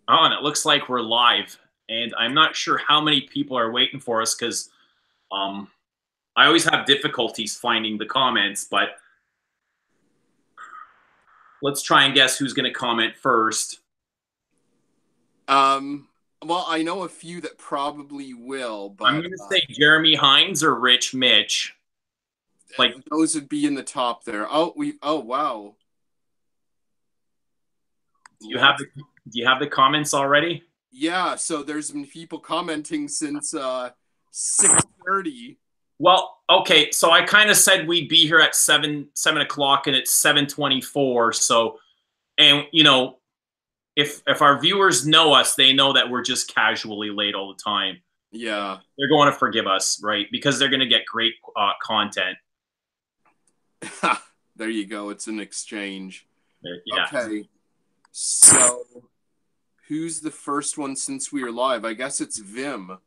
Oh, and it looks like we're live. And I'm not sure how many people are waiting for us because um, I always have difficulties finding the comments, but let's try and guess who's going to comment first. Well, I know a few that probably will, I'm but going to say Jeremy Hines or Rich Mitch. Like, those would be in the top there. Oh wow. do you have the comments already? Yeah, so there's been people commenting since 6:30. Well, okay, so I kind of said we'd be here at 7 o'clock, and it's 7:24. So, and if our viewers know us, they know that we're just casually late all the time. Yeah. They're going to forgive us, right? Because they're going to get great content. There you go. It's an exchange. Yeah. Okay. So, who's the first one since we are live? I guess it's Vim.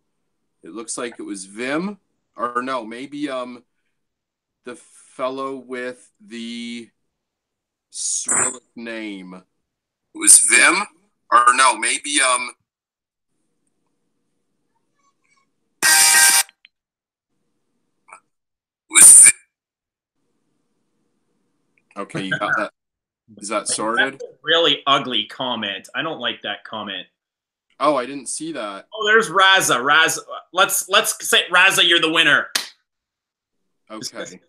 It looks like it was Vim, or no, maybe the fellow with the Cyrillic name. It was Vim, or no, maybe was Vim. Okay, you got that. Is that sorted? That's a really ugly comment. I don't like that comment. Oh, I didn't see that. Oh, there's Raza. Raza, let's say Raza, you're the winner. Okay.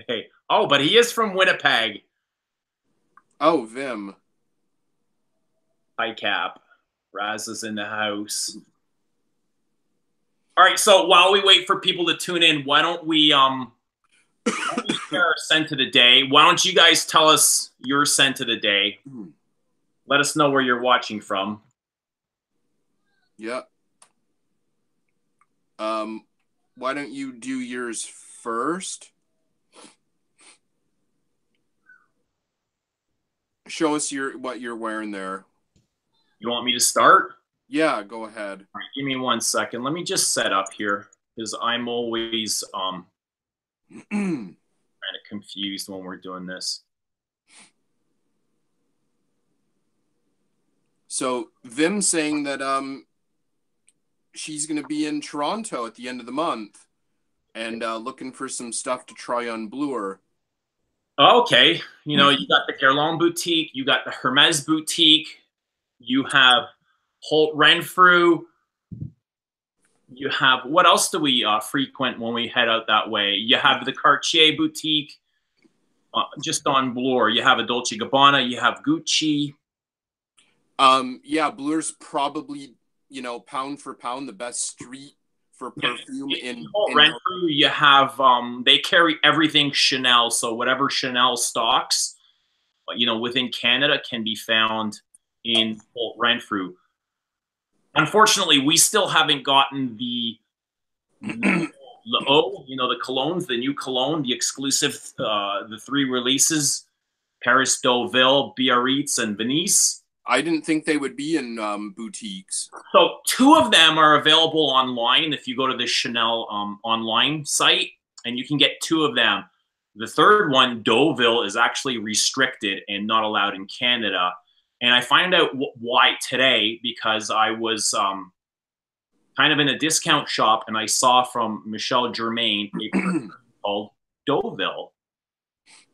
Hey, oh, but he is from Winnipeg. Oh, Vim. Hi, Cap. Raza's in the house. All right, so while we wait for people to tune in, why don't we share our scent of the day? Why don't you guys tell us your scent of the day? Let us know where you're watching from. Yep. Why don't you do yours first? Show us what you're wearing there. You want me to start? Yeah, go ahead. All right, give me 1 second. Let me just set up here because I'm always kind of confused when we're doing this. So Vim saying that she's going to be in Toronto at the end of the month and looking for some stuff to try on Allure. Okay, you got the Guerlain boutique, you got the Hermes boutique, you have Holt Renfrew. You have, what else do we frequent when we head out that way? You have the Cartier boutique, just on Allure. You have a Dolce & Gabbana. You have Gucci. Yeah, Blure's probably, pound for pound, the best street for perfume in Renfrew, you have, they carry everything Chanel. So whatever Chanel stocks, within Canada can be found in Holt Renfrew. Unfortunately, we still haven't gotten the the colognes, the new cologne, the exclusive, the 3 releases, Paris, Deauville, Biarritz, and Venice. I didn't think they would be in boutiques. So 2 of them are available online if you go to the Chanel online site, and you can get 2 of them. The third one, Deauville, is actually restricted and not allowed in Canada. And I find out why today because I was kind of in a discount shop and I saw from Michel Germain a called Deauville.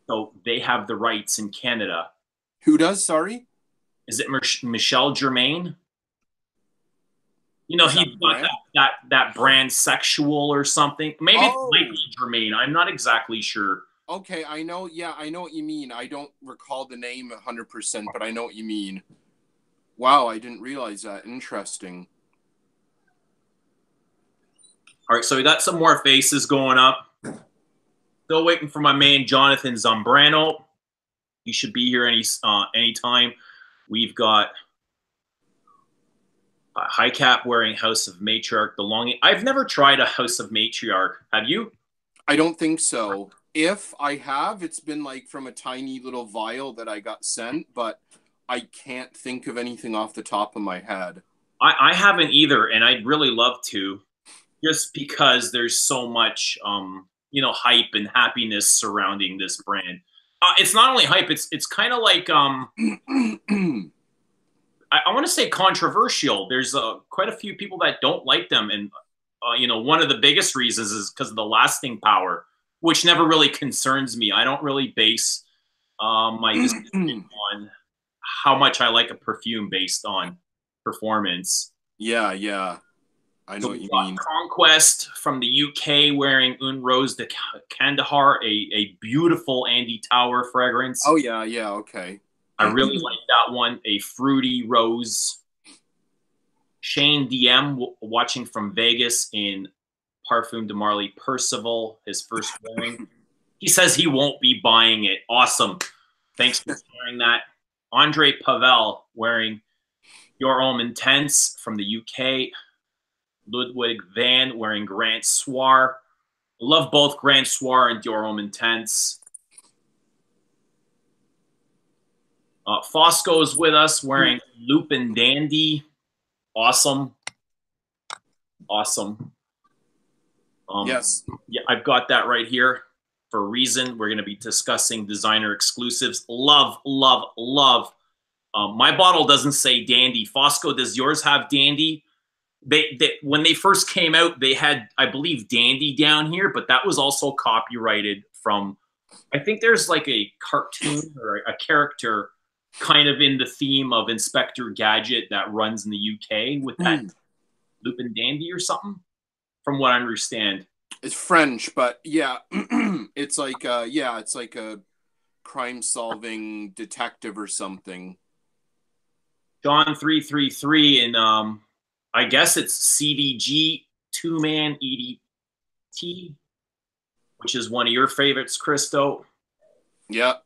So they have the rights in Canada. Who does? Sorry? Is it Michel Germain? He's got that brand Sexual or something. Maybe it might be Germain. I'm not exactly sure. Okay, I know. Yeah, I know what you mean. I don't recall the name 100%, but I know what you mean. Wow, I didn't realize that. Interesting. All right, so we got some more faces going up. Still waiting for my man Jonathan Zambrano. He should be here anytime. We've got High Cap wearing House of Matriarch belonging. I've never tried a House of Matriarch. Have you? I don't think so. If I have, it's been like from a tiny little vial that I got sent, but I can't think of anything off the top of my head. I haven't either, and I'd really love to, just because there's so much, hype and happiness surrounding this brand. It's not only hype. It's kind of like I want to say controversial. There's quite a few people that don't like them, and you know, one of the biggest reasons is because of the lasting power, which never really concerns me. I don't really base my decision on how much I like a perfume based on performance. Yeah, yeah. I know what you mean. Conquest from the UK wearing Un Rose de Kandahar, a beautiful Andy Tower fragrance. Oh, yeah, yeah, okay. I really like that one. A fruity rose. Shane DM watching from Vegas in Parfum de Marly Percival, his first wearing. He says he won't be buying it. Awesome. Thanks for sharing that. Andre Pavel wearing Your Homme Intense from the UK. Ludwig Van wearing Grand Soir. Love both Grand Soir and Your Homme Intense. Fosco is with us wearing Lupin Dandy. Awesome. Awesome. Yes. Yeah, I've got that right here for a reason. We're going to be discussing designer exclusives. Love, love, love. My bottle doesn't say Dandy. Fosco, does yours have Dandy? They when they first came out, they had, I believe, Dandy down here, but that was also copyrighted from, I think there's like a cartoon or a character kind of in the theme of Inspector Gadget that runs in the UK with that Lupin Dandy or something, from what I understand. It's French, but yeah, it's like yeah, it's like a crime-solving detective or something. John 333 and I guess it's CDG 2-man EDT, which is one of your favorites, Kristo. Yeah.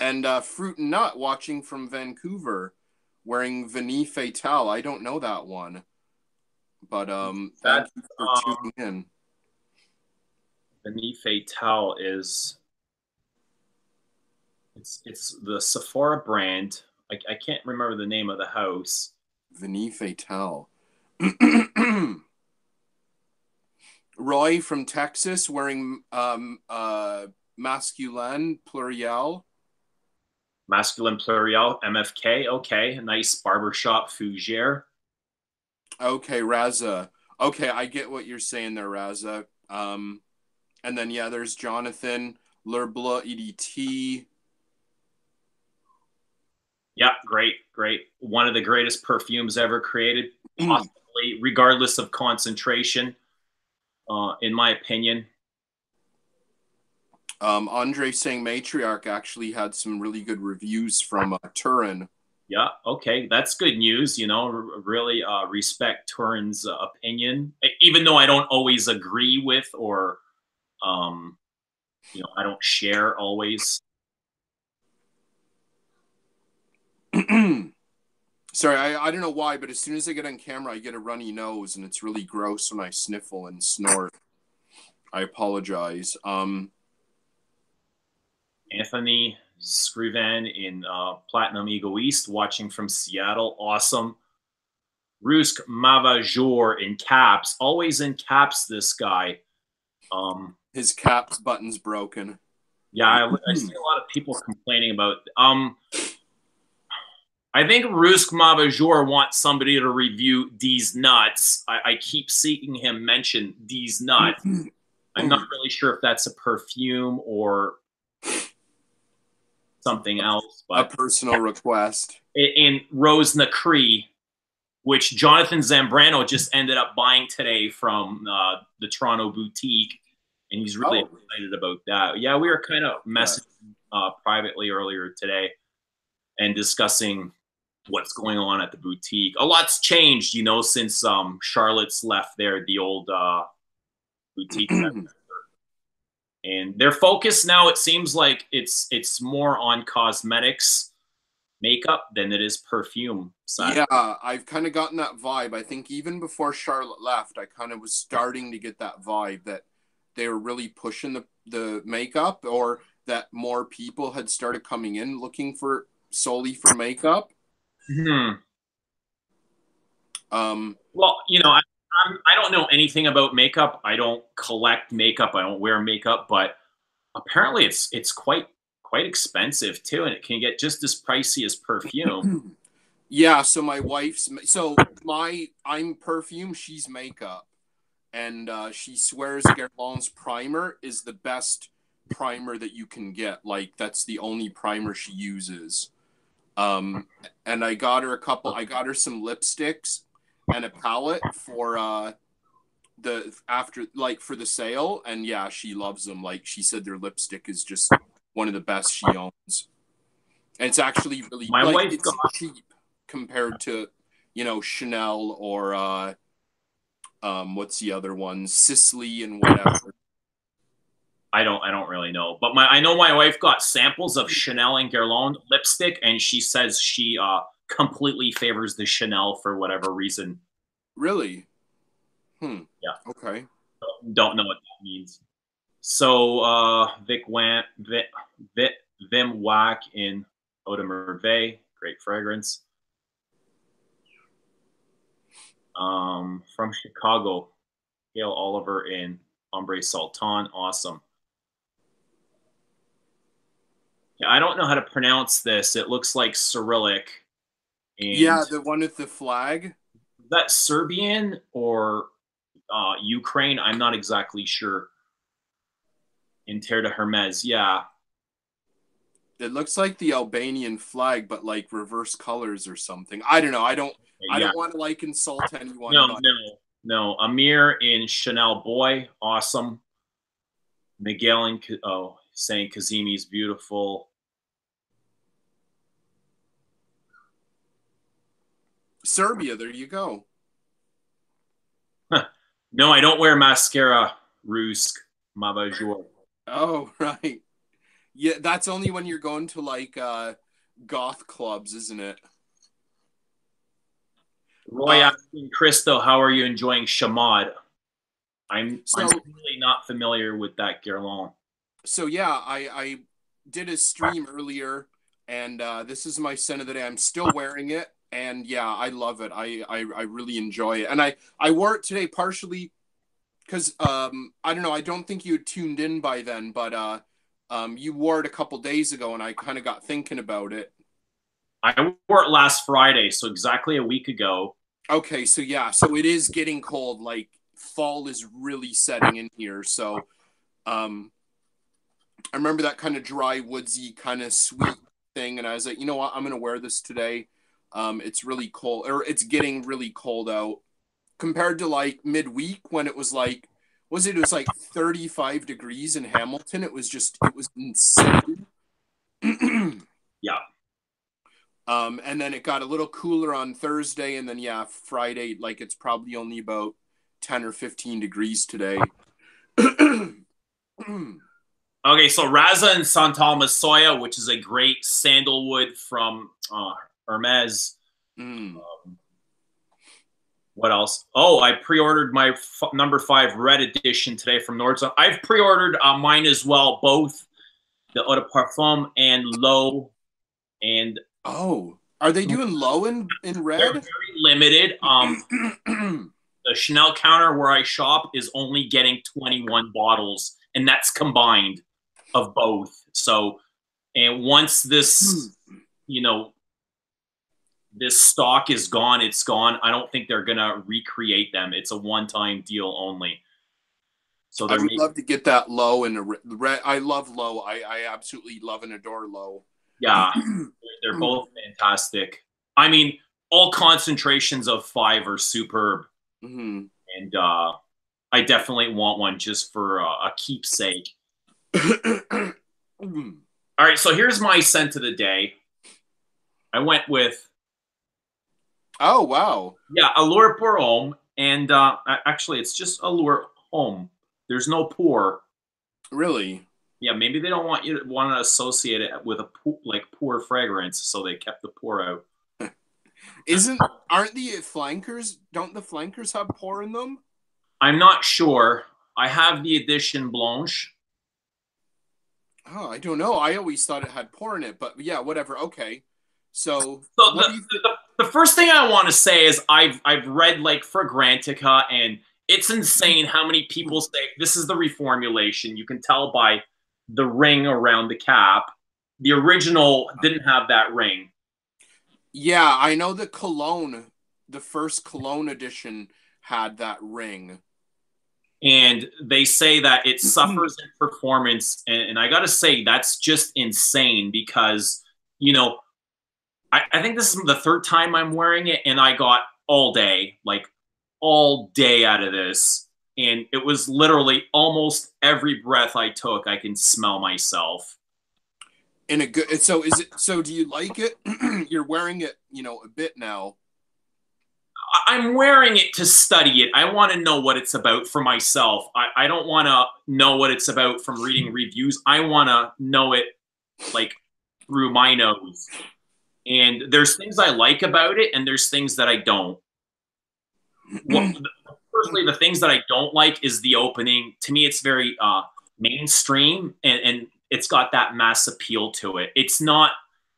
And Fruit and Nut watching from Vancouver wearing Vanille Fatale. I don't know that one. But thank you for tuning in. Vanille Fatale is it's the Sephora brand. I can't remember the name of the house. Vanille Fatale. Roy from Texas wearing Masculine Pluriel. Masculine Pluriel, MFK. Okay, a nice barbershop fougere. Okay, Raza. Okay, I get what you're saying there, Raza. And then, yeah, there's Jonathan, L'Herbleu EDT. Yeah, great, great. One of the greatest perfumes ever created, possibly, regardless of concentration, in my opinion. Andre saying Matriarch actually had some really good reviews from Turin. Yeah, okay, that's good news. You know, really respect Turin's opinion, even though I don't always agree with or, you know, I don't share always. Sorry, I don't know why, but as soon as I get on camera, I get a runny nose, and it's really gross when I sniffle and snort. I apologize. Anthony Scriven in Platinum Egoist, watching from Seattle. Awesome. Rusk Mavajor in caps. Always in caps, this guy. His caps button's broken. Yeah, I see a lot of people complaining about... I think Rusk Mavajor wants somebody to review These Nuts. I keep seeing him mention These Nuts. I'm not really sure if that's a perfume or something else. But a personal request. In Rose Nacree, which Jonathan Zambrano just ended up buying today from the Toronto boutique, and he's really excited about that. Yeah, we were kind of messaging privately earlier today and discussing what's going on at the boutique. A lot's changed, you know, since Charlotte's left there, the old boutique. And their focus now, it seems like it's more on cosmetics, makeup than it is perfume side. Yeah, I've kind of gotten that vibe. I think even before Charlotte left, I kind of was starting to get that vibe that they were really pushing the makeup, or that more people had started coming in looking for solely for makeup. Well, you know, I don't know anything about makeup. I don't collect makeup. I don't wear makeup, but apparently it's quite quite expensive too, and it can get just as pricey as perfume. Yeah, so I'm perfume, she's makeup. And she swears Guerlain's primer is the best primer that you can get. Like, that's the only primer she uses. And I got her some lipsticks and a palette for for the sale, and yeah, she loves them. Like, she said their lipstick is just one of the best she owns. And it's actually really it's cheap compared to, Chanel or what's the other one? Sicily and whatever. I don't really know, but I know my wife got samples of Chanel and Guerlain lipstick, and she says she completely favors the Chanel for whatever reason. Really? Yeah. Okay. Don't know what that means. So Vim Wack in Eau de Merveille, great fragrance. From Chicago, Gail Oliver in Ombre Sultan, awesome. Yeah, I don't know how to pronounce this. It looks like Cyrillic. And yeah, the one with the flag. Is that Serbian or Ukraine? I'm not exactly sure. In Terre de Hermes, yeah. It looks like the Albanian flag, but like reverse colors or something. I don't know. I don't want to like insult anyone. No. Amir in Chanel Boy, awesome. Miguel in saying Kazimi's beautiful. Serbia, there you go. No, I don't wear mascara, Rusk, ma bonjour. Oh, right. Yeah, that's only when you're going to like goth clubs, isn't it? Roy asking Kristo, how are you enjoying Chamad? I'm really not familiar with that Guerlain. So yeah, I did a stream earlier, and this is my scent of the day. I'm still wearing it, and yeah, I love it. I really enjoy it, and I wore it today partially because I don't know. I don't think you had tuned in by then, but you wore it a couple days ago, and I kind of got thinking about it. I wore it last Friday, so exactly a week ago. Okay, so yeah, so it is getting cold. Like, fall is really setting in here. So, I remember that kind of dry, woodsy, kind of sweet thing, and I was like, you know what, I'm gonna wear this today. It's really cold, or it's getting really cold out compared to like midweek when it was like, it was like 35 degrees in Hamilton. It was insane. Yeah. And then it got a little cooler on Thursday, and then yeah, Friday, like it's probably only about 10 or 15 degrees today. Okay, so Raza and Santal Masoya, which is a great sandalwood from Hermes. What else? Oh, I pre-ordered my number 5 red edition today from Nordstrom. I've pre-ordered mine as well, both the Eau de Parfum and Low. And oh, are they doing Low in red? They're very limited. The Chanel counter where I shop is only getting 21 bottles, and that's combined of both. So, and once this, this stock is gone, it's gone. I don't think they're gonna recreate them. It's a one-time deal only. So I would love to get that Low in the red. I love Low. I absolutely love and adore Low. Yeah, they're both fantastic. I mean, all concentrations of 5 are superb. And I definitely want one just for a keepsake. All right, so here's my scent of the day. I went with... Oh, wow. Yeah, Allure Home. And actually, it's just Allure Home. There's no pour. Really? Yeah, maybe they don't want to associate it with a poor fragrance, so they kept the pour out. Aren't the flankers? Don't the flankers have pour in them? I'm not sure. I have the edition blanche. Oh, I don't know. I always thought it had pour in it, but yeah, whatever. Okay, so the first thing I want to say is I've read like Fragrantica, and it's insane how many people say this is the reformulation. You can tell by the ring around the cap. the original didn't have that ring. Yeah, I know the cologne, the first cologne edition had that ring. And they say that it suffers in performance. And I got to say, that's just insane because, you know, I think this is the third time I'm wearing it, and I got all day, like all day out of this. And it was literally almost every breath I took, I can smell myself. In a good, so is it, so do you like it? You're wearing it, you know, a bit now. I'm wearing it to study it. I want to know what it's about for myself. I don't want to know what it's about from reading reviews. I want to know it like through my nose. And there's things I like about it, and there's things that I don't. Firstly, the things that I don't like is the opening. To me, it's very mainstream, and it's got that mass appeal to it. It's not,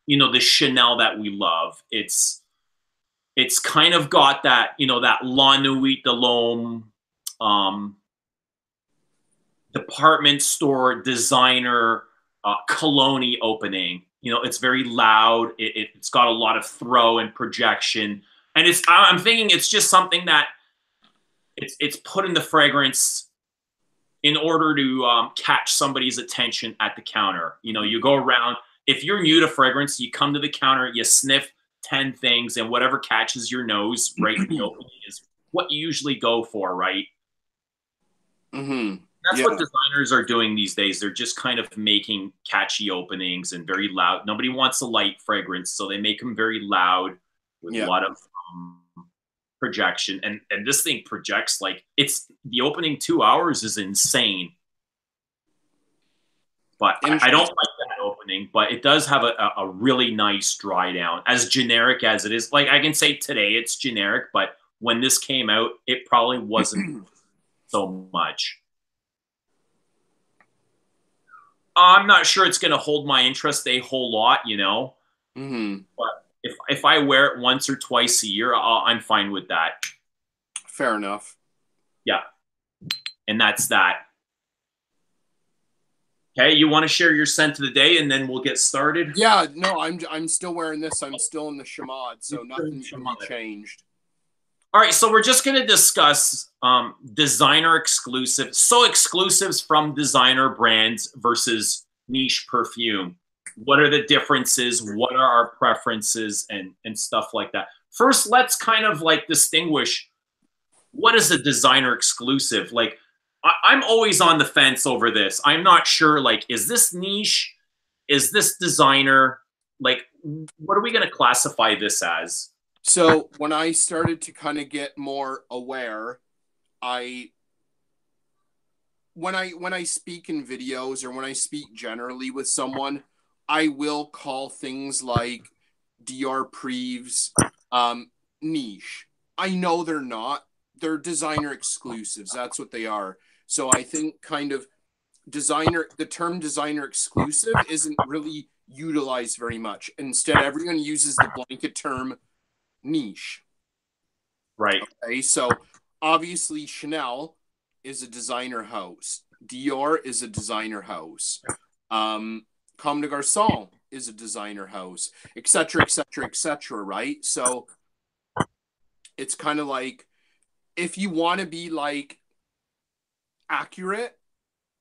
you know, the Chanel that we love. It's kind of got that, you know, that La Nuit de l'Homme, department store designer cologne opening. You know, it's very loud. It's got a lot of throw and projection, and I'm thinking it's just something that it's put in the fragrance in order to catch somebody's attention at the counter. You know, you go around. If you're new to fragrance, you come to the counter, you sniff 10 things, and whatever catches your nose right in the opening is what you usually go for, right? Mm-hmm. That's what designers are doing these days. They're just kind of making catchy openings and very loud. Nobody wants a light fragrance, so they make them very loud with a lot of projection. And this thing projects like it's the opening 2 hours is insane. But I don't like that opening, but it does have a really nice dry down. As generic as it is, like I can say today it's generic, but when this came out, it probably wasn't so much. I'm not sure it's going to hold my interest a whole lot, you know. But if I wear it once or twice a year, I'm fine with that. Fair enough. Yeah, and that's that. Okay, you want to share your scent of the day, and then we'll get started? Yeah, no, I'm still wearing this. I'm still in the Chamade, so nothing's really changed. All right, so we're just going to discuss designer exclusives. So exclusives from designer brands versus niche perfume. What are the differences? What are our preferences and stuff like that? First, let's kind of like distinguish what is a designer exclusive. Like, I'm always on the fence over this. I'm not sure, like, is this niche? Is this designer? Like, what are we going to classify this as? So when I started to kind of get more aware, when I speak in videos or when I speak generally with someone, I will call things like Dior Privs niche. I know they're not. They're designer exclusives. That's what they are. So I think kind of the term designer exclusive isn't really utilized very much. Instead, everyone uses the blanket term niche. Right. Okay, so obviously Chanel is a designer house. Dior is a designer house. Comme des Garçons is a designer house, etc., etc., etc., right? So it's kind of like, if you want to be like accurate,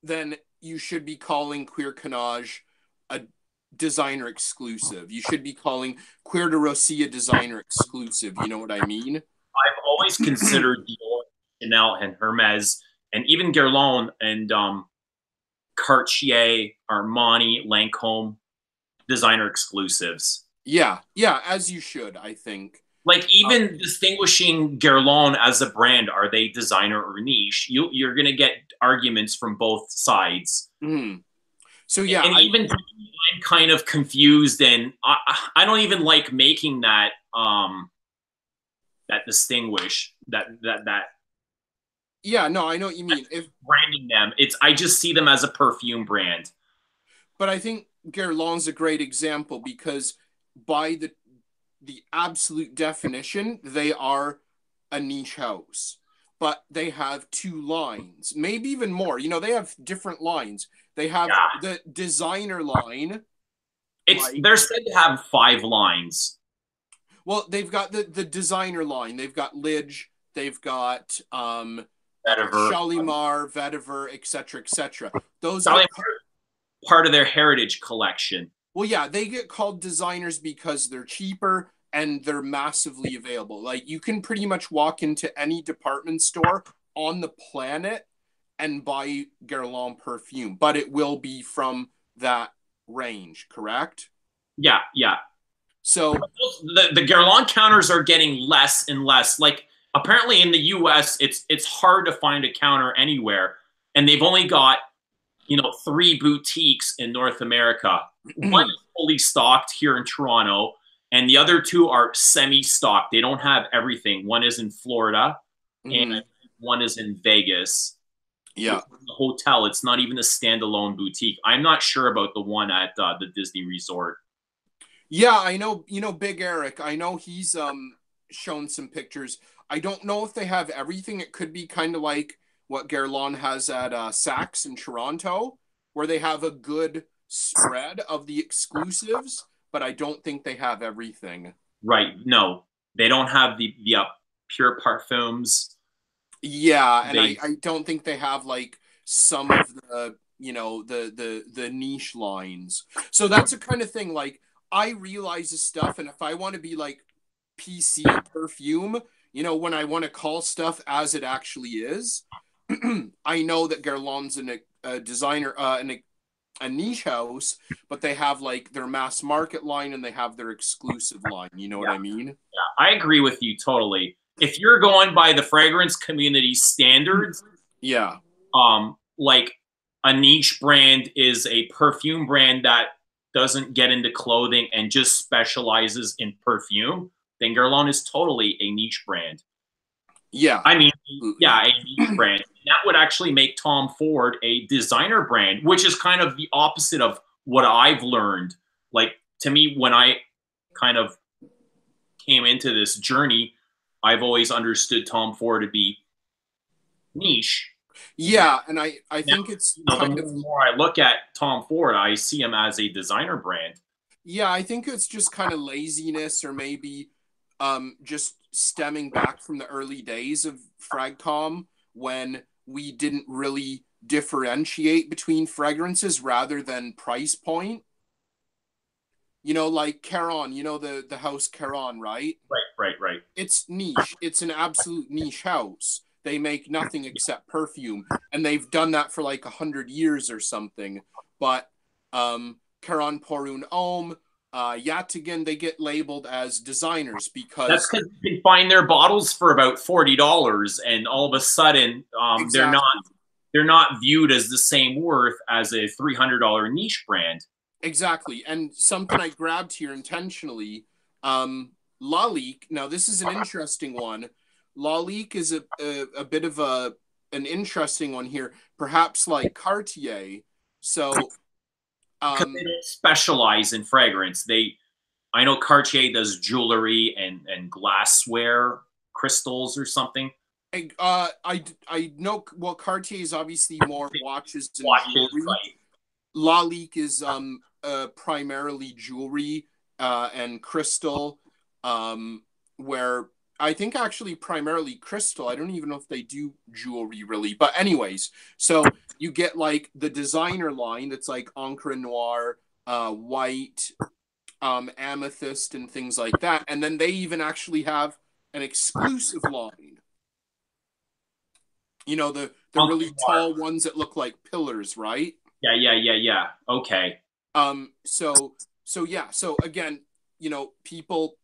then you should be calling Queer Canage a designer exclusive. You should be calling Queer de Rossi a designer exclusive. You know what I mean? I've always considered Dior, Chanel, and Hermes, and even Guerlain and Cartier, Armani, Lancome, designer exclusives. Yeah, as you should, I think. Like, even distinguishing Guerlain as a brand, are they designer or niche? You're going to get arguments from both sides. So yeah, and even I'm kind of confused, and I don't even like making that that distinguish that. Yeah, no, I know what you mean. If branding them, I just see them as a perfume brand. But I think Guerlain's a great example because by the absolute definition, they are a niche house. But they have two lines, maybe even more. You know, they have different lines. They have the designer line, Like, they're said to have 5 lines. well, they've got the designer line. They've got Lidge. They've got Vetiver. Shalimar, Vetiver, etc., etc. Those Shalimar, part of their heritage collection. well, yeah, they get called designers because they're cheaper and they're massively available. Like, you can pretty much walk into any department store on the planet and buy Guerlain perfume, but it will be from that range, correct? Yeah, yeah. So the Guerlain counters are getting less and less. Like, apparently in the US, it's hard to find a counter anywhere, and they've only got 3 boutiques in North America. One is fully stocked here in Toronto, and the other 2 are semi-stocked. They don't have everything. One is in Florida, and one is in Vegas. Yeah, the hotel. It's not even a standalone boutique. I'm not sure about the one at the Disney Resort. yeah, I know. Big Eric. I know he's shown some pictures. I don't know if they have everything. It could be kind of like what Guerlain has at Saks in Toronto, where they have a good spread of the exclusives, but I don't think they have everything. Right. No, they don't have the pure parfums. Yeah, and I don't think they have like some of the the niche lines. So that's a kind of thing, like, I realize this stuff, and if I want to be like PC perfume, when I want to call stuff as it actually is, I know that Guerlain's a designer, a niche house, but they have like their mass market line and they have their exclusive line. You know what I mean? Yeah, I agree with you totally. If you're going by the fragrance community standards, yeah, like a niche brand is a perfume brand that doesn't get into clothing and just specializes in perfume, then Guerlain is totally a niche brand. Yeah. I mean, yeah, a niche brand. That would actually make Tom Ford a designer brand, which is kind of the opposite of what I've learned. Like, to me, when I kind of came into this journey, I've always understood Tom Ford to be niche. Yeah, and I think it's the more I look at Tom Ford, I see him as a designer brand. Yeah, I think it's just kind of laziness, or maybe just stemming back from the early days of Fragcom, when we didn't really differentiate between fragrances rather than price point. Like Caron, the house Caron, right? Right. It's niche. It's an absolute niche house. They make nothing except perfume, and they've done that for like 100 years or something. But Caron Perfume Homme, Yataghan, they get labeled as designers because that's because you can find their bottles for about $40, and all of a sudden, exactly. they're not viewed as the same worth as a $300 niche brand. Exactly, and something I grabbed here intentionally, Lalique. Now this is an interesting one. Lalique is a bit of an interesting one here, perhaps like Cartier. So they don't specialize in fragrance. I know Cartier does jewelry and glassware, crystals or something. I know. Well, Cartier is obviously more watches and jewelry. Right. Lalique is primarily jewelry and crystal, where I think actually primarily crystal. I don't even know if they do jewelry really. But anyways, so you get like the designer line that's like Encre Noire, white, amethyst, and things like that. And then they even actually have an exclusive line. The really tall ones that look like pillars, right? Yeah. Okay. So yeah. So again, people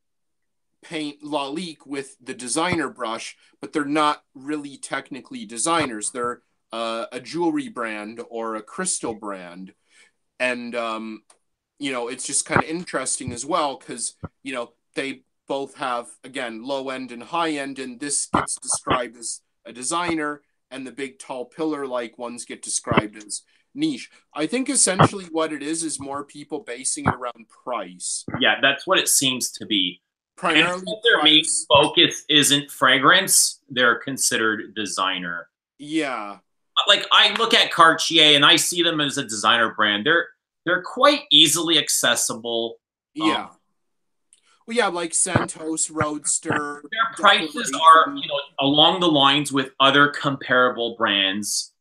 paint Lalique with the designer brush, but they're not really technically designers. They're a jewelry brand or a crystal brand. And, it's just kind of interesting as well because, they both have, again, low end and high end, and this gets described as a designer, and the big tall pillar like ones get described as niche. I think essentially what it is more people basing it around price. Yeah, that's what it seems to be. Primarily, and their main focus isn't fragrance, they're considered designer. Yeah. Like, I look at Cartier and I see them as a designer brand. They're quite easily accessible. Yeah. Well, yeah, like Santos, Roadster. Their prices are, you know, along the lines with other comparable brands,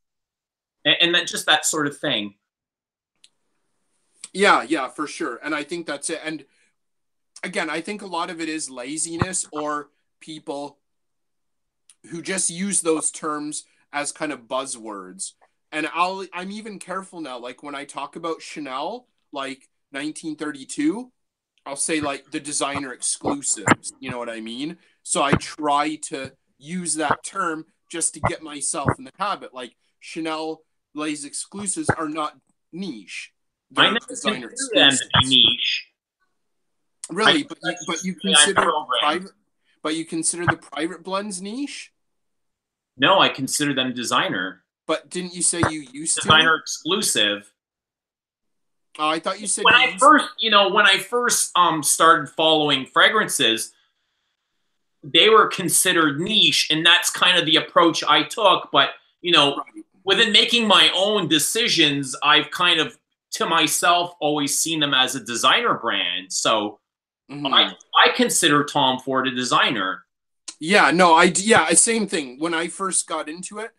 and that just that sort of thing. Yeah, yeah, for sure. And I think that's it. And again, I think a lot of it is laziness or people who just use those terms as kind of buzzwords. And I'm even careful now. Like when I talk about Chanel, like 1932, I'll say like the designer exclusives. You know what I mean? So I try to use that term just to get myself in the habit. Like Chanel Les exclusives are not niche. They're designer exclusives. Niche. Really, but you consider private, but you consider the private blends niche? No, I consider them designer. But didn't you say you used to? Designer exclusive. Oh, I thought you said when I first started following fragrances, they were considered niche, and that's kind of the approach I took. But you know, right. Within making my own decisions, I've kind of to myself always seen them as a designer brand. So I consider Tom Ford a designer. Yeah, no, same thing. When I first got into it,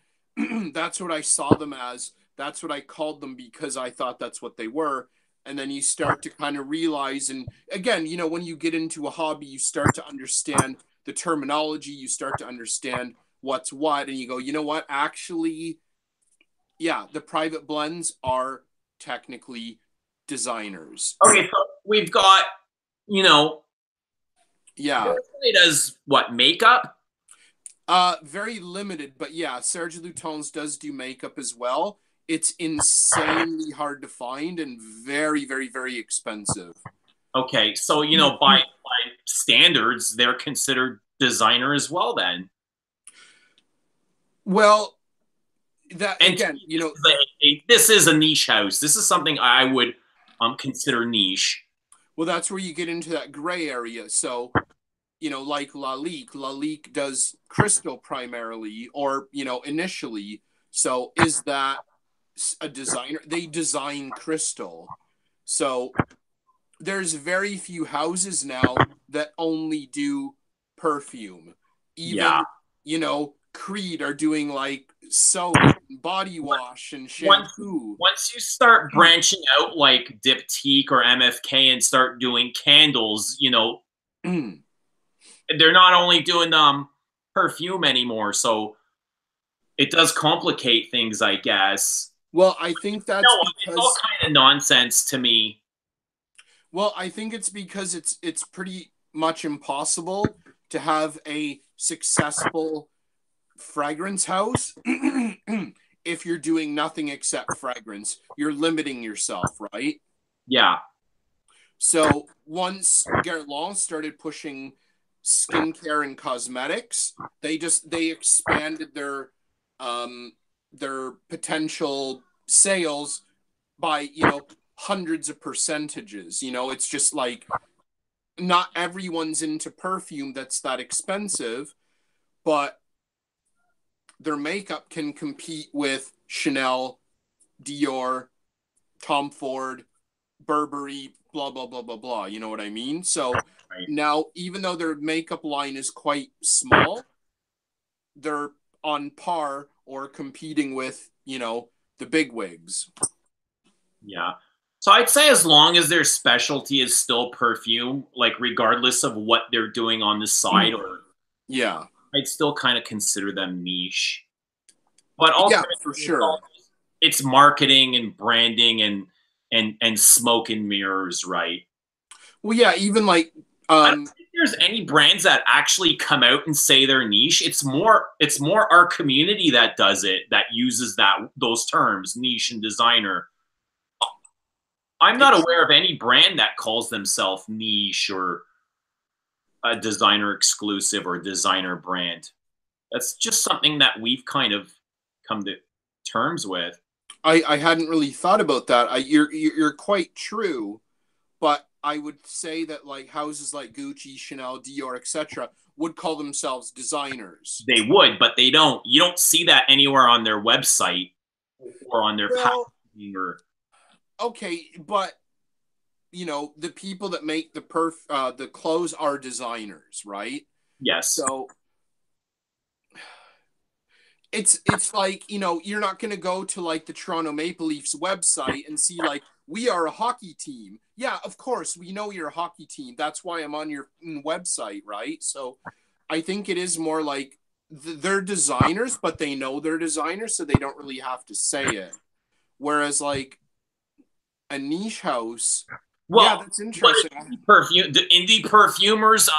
that's what I saw them as. That's what I called them because I thought that's what they were. And then you start to kind of realize, and again, you know, when you get into a hobby, you start to understand the terminology, you start to understand what's what, and you go, you know what, actually, yeah, the private blends are technically designers. Okay, so we've got, you know, yeah, it does what, makeup? Very limited, but yeah, Serge Lutens does do makeup as well. It's insanely hard to find and very, very, very expensive. Okay, so you know, by standards, they're considered designer as well. Then, well, that and again, you know, this is a niche house. This is something I would consider niche. Well, that's where you get into that gray area. So, you know, like Lalique does Kristo primarily, or you know, initially. So, is that a designer? They design Kristo. So, there's very few houses now that only do perfume. Even, you know, Creed are doing like soap, and body wash, and shampoo. Once you start branching out like Diptyque or MFK and start doing candles, you know, they're not only doing perfume anymore. So it does complicate things, I guess. Well, I think that's because it's all kind of nonsense to me. Well, I think it's because it's pretty much impossible to have a successful fragrance house if you're doing nothing except fragrance. You're limiting yourself, right? Yeah. So once Guerlain started pushing skincare and cosmetics, they expanded their potential sales by, you know, hundreds of percentages. You know, it's just like not everyone's into perfume that's that expensive, but their makeup can compete with Chanel, Dior, Tom Ford, Burberry, blah, blah, blah, blah, blah. You know what I mean? So now, even though their makeup line is quite small, they're on par or competing with, you know, the big wigs. Yeah. So I'd say as long as their specialty is still perfume, like regardless of what they're doing on the side, or yeah, I'd still kind of consider them niche. But also, yeah, for sure, it's marketing and branding and smoke and mirrors, right? Well, yeah, even like I don't think there's any brands that actually come out and say they're niche. It's more our community that does it, that uses those terms, niche and designer. I'm not aware of any brand that calls themselves niche or a designer exclusive or designer brand. That's just something that we've kind of come to terms with. I hadn't really thought about that. You're quite true, but I would say that like houses like Gucci, Chanel, Dior, etc. would call themselves designers. They would, but they don't. You don't see that anywhere on their website or on their packaging or. okay, but you know, the people that make the clothes are designers, right? Yes. So it's like, you know, you're not going to go to like the Toronto Maple Leafs website and see like, we are a hockey team. Yeah, of course, we know you're a hockey team. That's why I'm on your website, right? So I think it is more like they're designers, but they know they're designers, so they don't really have to say it. Whereas like a niche house, Well, yeah, that's interesting. do indie perfumers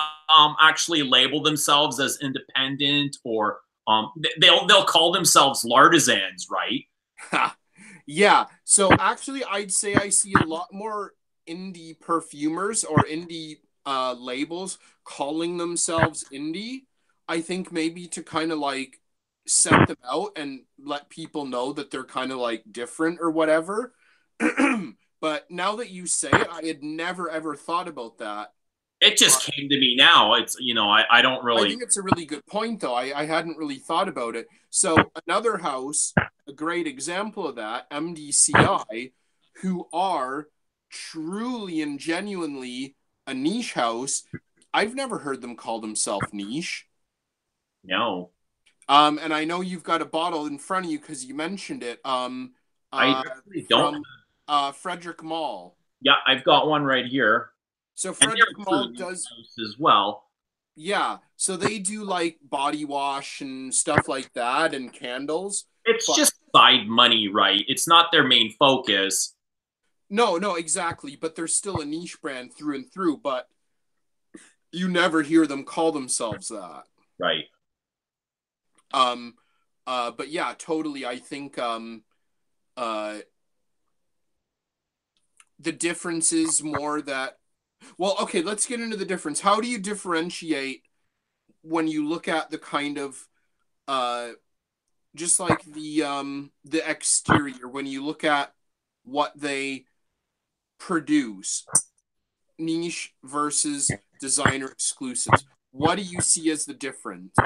actually label themselves as independent, or they'll call themselves l'artisans, right? Yeah. So actually, I'd say I see a lot more indie perfumers or indie labels calling themselves indie. I think maybe to kind of like set them out and let people know that they're kind of like different or whatever. But now that you say it, I had never ever thought about that. It just came to me now. It's, you know, I don't I really. think it's a really good point, though. I hadn't really thought about it. So another house, a great example of that, MDCI, who are truly and genuinely a niche house. I've never heard them call themselves niche. No. And I know you've got a bottle in front of you because you mentioned it. I really don't. From Frederic Malle. Yeah, I've got one right here. So And they're Frederic Malle true does, as well. yeah. So they do like body wash and stuff like that and candles. It's But just side money, right? It's not their main focus. no, no, exactly. But they're still a niche brand through and through. But you never hear them call themselves that. Right. Um, but yeah, totally. I think uh, the difference is more that. Well, okay, let's get into the difference. How do you differentiate when you look at the kind of uh, just like the exterior, when you look at what they produce, niche versus designer exclusives? What do you see as the difference?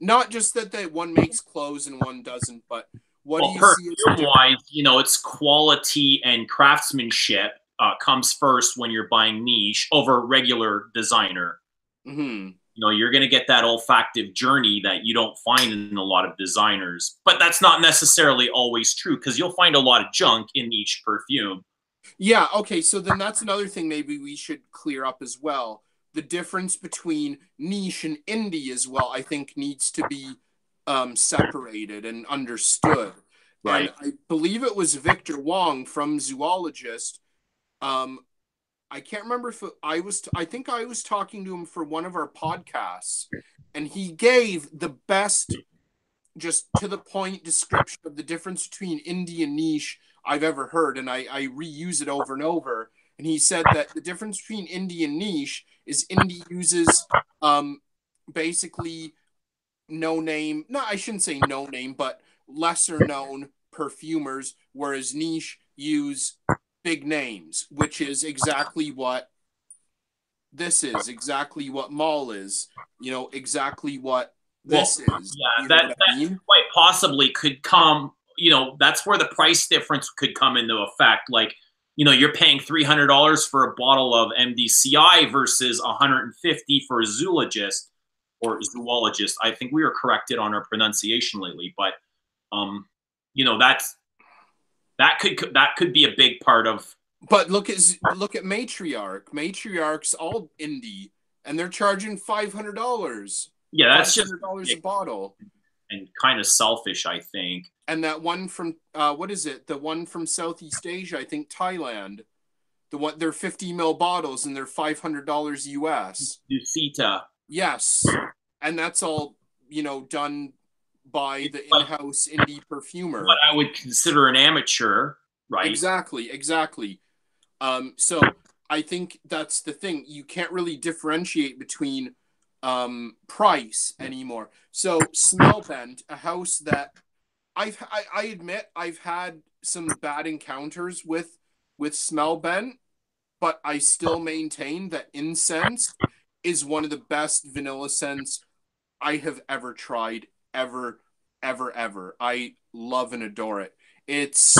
Not just that one makes clothes and one doesn't, but what do Well, you see as the perfume difference? wise, you know, it's quality and craftsmanship comes first when you're buying niche over regular designer. Mm-hmm. You know, you're going to get that olfactive journey that you don't find in a lot of designers. But that's not necessarily always true, because you'll find a lot of junk in each perfume. Yeah, okay, so then that's another thing maybe we should clear up as well. The difference between niche and indie as well, I think, needs to be separated and understood. And Right. I believe it was Victor Wong from Zoologist. Um, I can't remember if I think I was talking to him for one of our podcasts, and he gave the best, just to the point description of the difference between indie and niche I've ever heard, and I reuse it over and over. And he said that the difference between indie and niche is indie uses basically no name, no, I shouldn't say no name, but lesser known perfumers, whereas niche use big names, which is exactly what this is, exactly what Malle is, you know, exactly what Well, this is. yeah, You know that what I that mean? quite possibly could come. You know, that's where the price difference could come into effect. Like, you know, you're paying $300 for a bottle of MDCI versus 150 for a zoologist or zoologist. I think we were corrected on our pronunciation lately, but um, you know, that could be a big part of. But look at Matriarch. Matriarch's all indie, and they're charging $500. Yeah, Five that's just hundred dollars a bottle. and kind of selfish, I think. And that one from what is it? The one from Southeast Asia, I think Thailand. The one they're 50 ml bottles and they're $500 US. Lucita. Yes, and that's all, you know, done by the But in-house indie perfumer. what I would consider an amateur, right? Exactly, exactly. So I think that's the thing. You can't really differentiate between price anymore. So Smellbent, a house that I admit I've had some bad encounters with Smellbent, but I still maintain that incense is one of the best vanilla scents I have ever tried, ever, ever, ever. I love and adore it. It's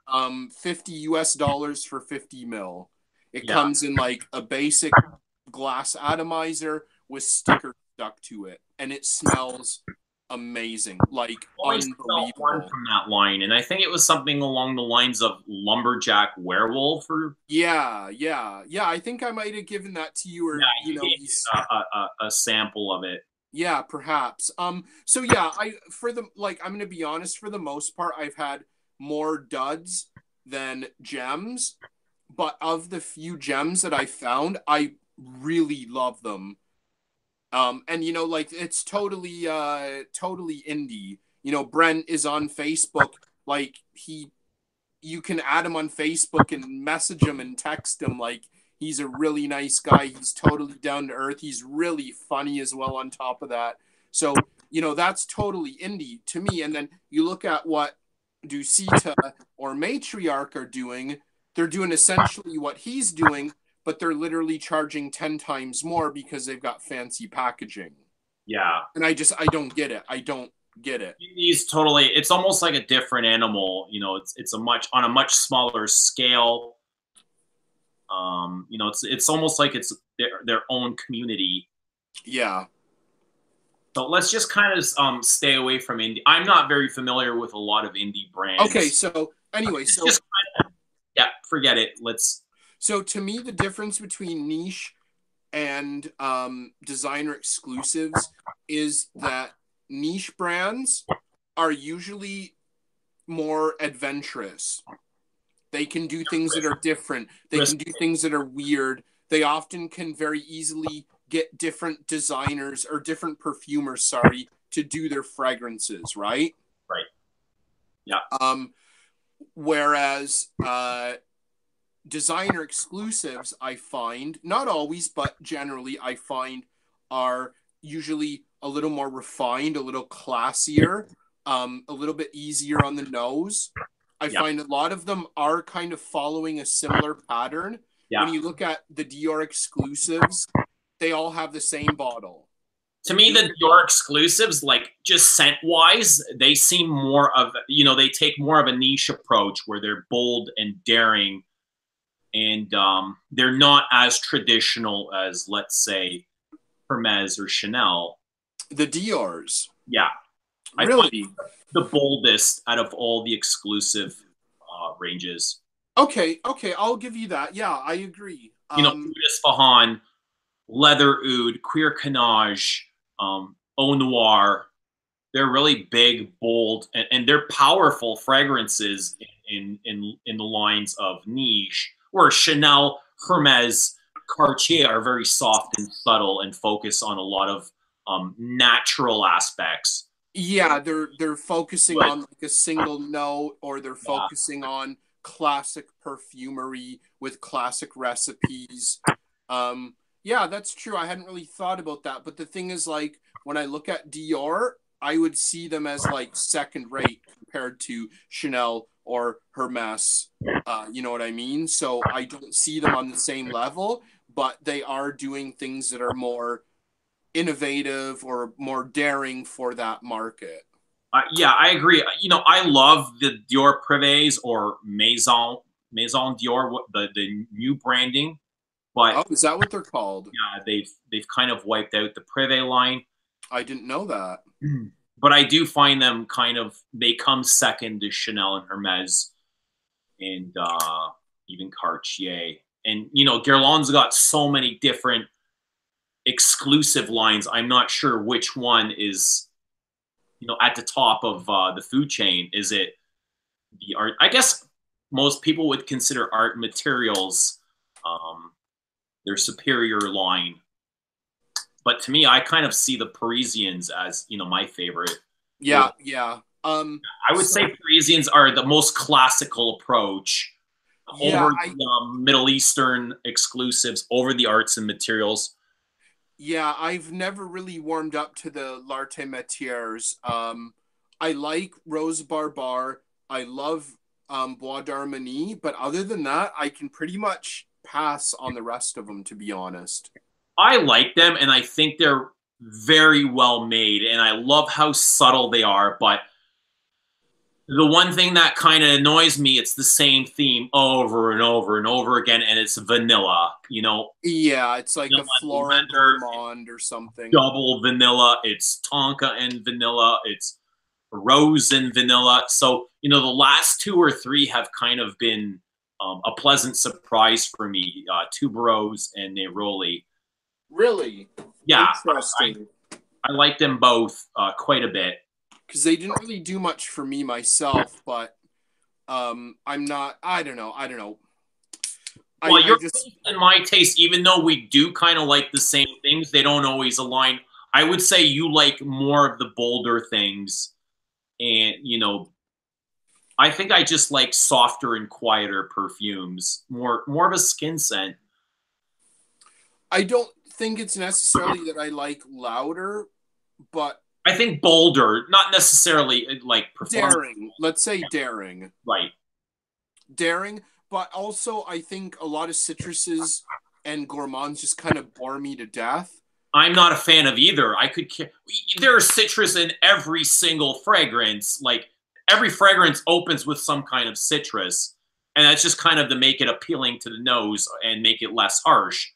50 US dollars for 50 mil. It Yeah. comes in like a basic glass atomizer with sticker stuck to it, and it smells amazing, like Only smelled one unbelievable. from that line, and I think it was something along the lines of lumberjack werewolf, or Yeah, yeah, yeah. I think I might have given that to you, or yeah, you you know, gave me a sample of it. yeah, perhaps. So yeah, I'm gonna be honest, for the most part, I've had more duds than gems, but of the few gems that I found, I really love them. And you know, like it's totally indie. You know, Brent is on Facebook, like you can add him on Facebook and message him and text him. Like, he's a really nice guy. He's totally down to earth. He's really funny as well on top of that. So, you know, that's totally indie to me. And then you look at what Ducita or Matriarch are doing. They're doing essentially what he's doing, but they're literally charging 10 times more because they've got fancy packaging. Yeah. And I don't get it. I don't get it. He's totally, it's almost like a different animal. You know, it's a much, on a much smaller scale. You know, it's almost like it's their own community. Yeah. So let's just kind of stay away from indie. I'm not very familiar with a lot of indie brands. Okay, so anyway, so just kind of, yeah, forget it. Let's. So to me, the difference between niche and designer exclusives is that niche brands are usually more adventurous. They can do things that are different. They can do things that are weird. They often can very easily get different designers or different perfumers, sorry, to do their fragrances, right? Right. Yeah. Whereas designer exclusives, I find, not always, but generally, I find are usually a little more refined, a little classier, a little bit easier on the nose. I find a lot of them are kind of following a similar pattern. Yeah. When you look at the Dior exclusives, they all have the same bottle. To me, the Dior exclusives, like just scent wise, they seem more of, you know, they take more of a niche approach where they're bold and daring, and they're not as traditional as, let's say, Hermes or Chanel. The Dior's. Yeah. Really? The boldest out of all the exclusive ranges. Okay, I'll give you that. Yeah, I agree. You know, Oud Isfahan, Leather Oud, Cuir Canage, Eau Noir. They're really big, bold, and they're powerful fragrances in the lines of niche, where Chanel, Hermes, Cartier are very soft and subtle and focus on a lot of natural aspects. Yeah, they're focusing on like a single note, or they're focusing on classic perfumery with classic recipes. Yeah, that's true. I hadn't really thought about that. But the thing is, like, when I look at Dior, I would see them as like second rate compared to Chanel or Hermes. You know what I mean? So I don't see them on the same level, but they are doing things that are more innovative or more daring for that market. Yeah, I agree. You know, I love the Dior Privés or Maison Dior, the new branding. But oh, is that what they're called? Yeah, they've kind of wiped out the Privé line. I didn't know that. But I do find them kind of, they come second to Chanel and Hermes, and even Cartier. And you know, Guerlain's got so many different exclusive lines. I'm not sure which one is, you know, at the top of the food chain. Is it the art? I guess most people would consider Art Materials their superior line. But to me, I kind of see the Parisians as, you know, my favorite. Yeah. I would say Parisians are the most classical approach over the Middle Eastern exclusives, over the arts and materials. Yeah, I've never really warmed up to the L'Art et Métiers. I like Rose Barbar. I love Bois d'Armani, but other than that, I can pretty much pass on the rest of them, to be honest. I like them, and I think they're very well made, and I love how subtle they are, but The one thing that kind of annoys me, it's the same theme over and over and over again, and it's vanilla. You know, Yeah, it's like a vanilla floral leather, gourmand or something. double vanilla. It's tonka and vanilla. It's rose and vanilla. So, you know, the last two or three have kind of been a pleasant surprise for me. Tuberose and Neroli. Really? Yeah, Interesting. I like them both quite a bit. Because they didn't really do much for me myself, but I'm not. I don't know. Well, your just taste and my taste, even though we do kind of like the same things, they don't always align. I would say you like more of the bolder things, and you know, I think I just like softer and quieter perfumes, more of a skin scent. I don't think it's necessarily that I like louder, but I think bolder, not necessarily like performance. daring. Let's say daring. Right. Daring, but also I think a lot of citruses and gourmands just kind of bore me to death. I'm not a fan of either. There's citrus in every single fragrance. Like every fragrance opens with some kind of citrus, and that's just kind of to make it appealing to the nose and make it less harsh.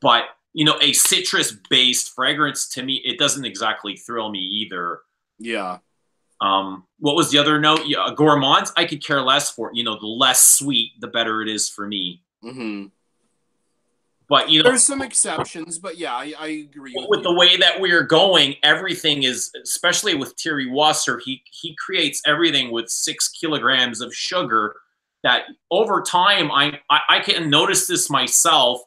But you know, a citrus-based fragrance to me, it doesn't exactly thrill me either. Yeah. What was the other note? Yeah, gourmands, I could care less for. You know, the less sweet, the better it is for me. Mm-hmm. But you know, there's some exceptions, but yeah, I agree with the way that we're going. Everything is, especially with Thierry Wasser, he creates everything with 6 kilograms of sugar. That over time, I can notice this myself.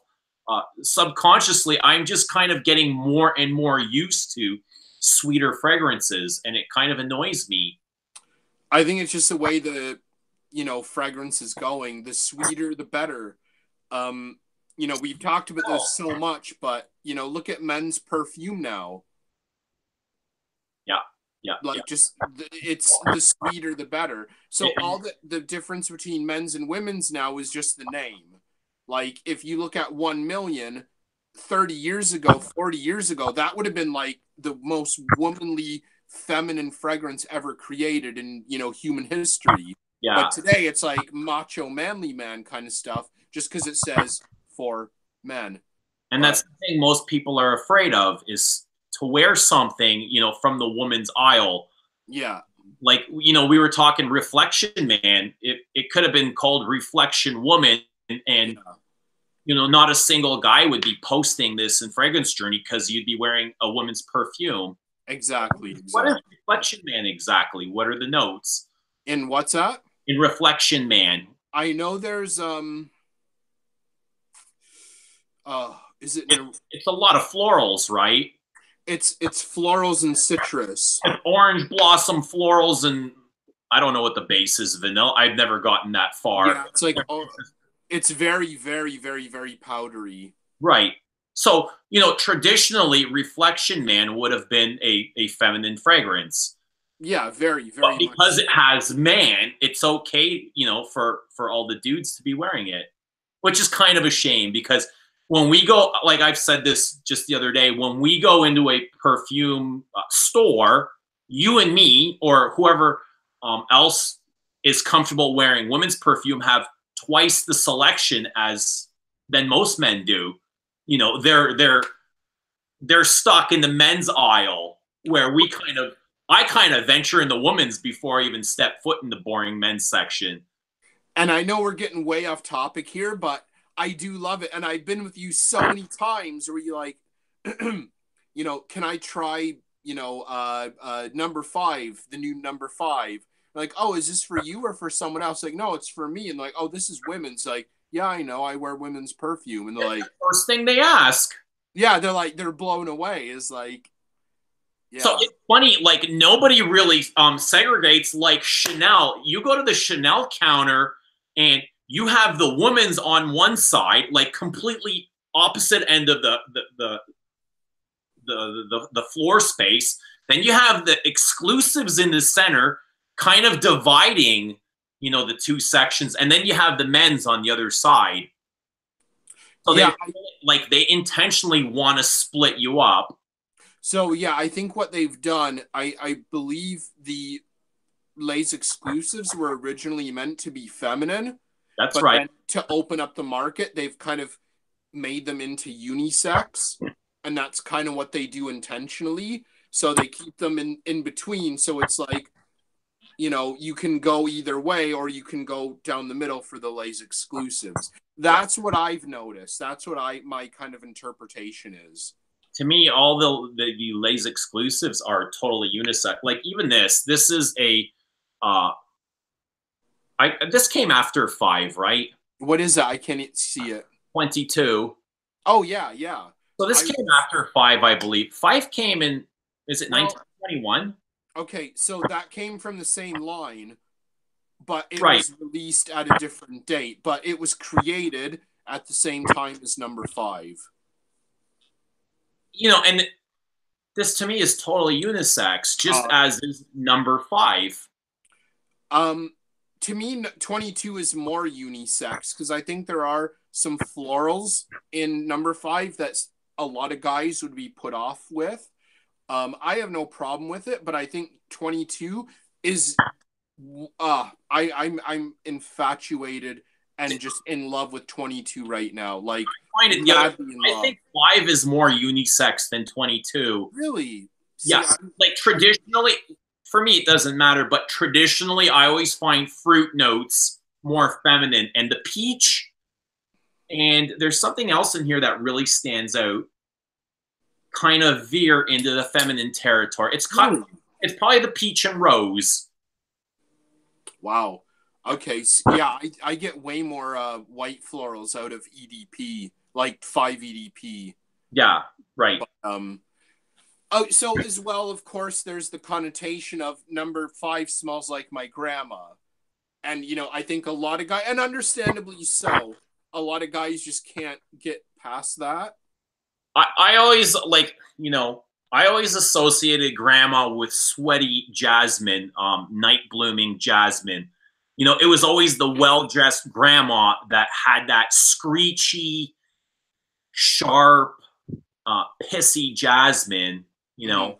Subconsciously, I'm just kind of getting more and more used to sweeter fragrances, and it kind of annoys me. I think it's just the way the fragrance is going. The sweeter, the better. We've talked about this so much, but look at men's perfume now. Yeah. It's the sweeter, the better. So all the difference between men's and women's now is just the name. Like if you look at 1 million, 30 years ago, 40 years ago, that would have been like the most womanly, feminine fragrance ever created in human history. Yeah. But today it's like macho, manly man kind of stuff, just because it says for men. And that's the thing most people are afraid of, is to wear something from the woman's aisle. Yeah. Like we were talking Reflection Man. It could have been called Reflection Woman, and not a single guy would be posting this in Fragrance Journey because you'd be wearing a woman's perfume. Exactly. What is Reflection Man exactly? What are the notes? In what's that? In Reflection Man. I know there's is it? It's a lot of florals, right? It's florals and citrus. Like orange blossom florals, and I don't know what the base is. Vanilla. I've never gotten that far. Yeah, it's like it's very, very, very, very powdery. Right. So, traditionally, Reflection Man would have been a feminine fragrance. Yeah, very, very. But because it has man, it's okay, for all the dudes to be wearing it, which is kind of a shame because when we go, like I've said this just the other day, when we go into a perfume store, you and me or whoever else is comfortable wearing women's perfume have twice the selection than most men do. They're stuck in the men's aisle where I kind of venture in the women's before I even step foot in the boring men's section. And I know we're getting way off topic here, but I do love it. And I've been with you so many times where you're like, can I try, number 5, the new number 5? Like, oh, is this for you or for someone else? Like, no, it's for me. And like, oh, this is women's. Like, yeah, I know, I wear women's perfume. And they're like, first thing they ask. Yeah, they're blown away. Is like, yeah. So it's funny, like nobody really segregates like Chanel. You go to the Chanel counter and you have the women's on one side, like completely opposite end of the floor space. Then you have the exclusives in the center, kind of dividing, the two sections, and then you have the men's on the other side. So yeah, they intentionally want to split you up. So yeah, I think what they've done, I believe the Les Exclusives were originally meant to be feminine. That's but right. Then to open up the market, they've kind of made them into unisex, and that's kind of what they do intentionally. So they keep them in between. So it's like, you know, you can go either way, or you can go down the middle for the Les Exclusives. That's what I've noticed. That's what my kind of interpretation is. To me, all the Les Exclusives are totally unisex. Like even this is a, this came after 5, right? What is that? I can't see it. 22. Oh yeah, yeah. So this came after 5, I believe. 5 came in, is it 1921? Okay, so that came from the same line, but it Right. was released at a different date. But it was created at the same time as number 5. You know, and this to me is totally unisex, just as is number 5. To me, 22 is more unisex because I think there are some florals in number 5 that a lot of guys would be put off with. I have no problem with it, but I think 22 is I'm infatuated and just in love with 22 right now. Like, I think 5 is more unisex than 22. Really? Yeah, like traditionally, for me, it doesn't matter, but traditionally, I always find fruit notes more feminine, and the peach, and there's something else in here that really stands out, kind of veer into the feminine territory. It's probably the peach and rose. Wow. Okay. So, yeah, I get way more white florals out of EDP, like 5 EDP. Yeah, right. But, oh, so as well, of course, there's the connotation of number 5 smells like my grandma. And, you know, I think a lot of guys, and understandably so, a lot of guys just can't get past that. I always, like, you know, I always associated grandma with sweaty jasmine, night blooming jasmine. You know, it was always the well-dressed grandma that had that screechy, sharp, pissy jasmine, you know.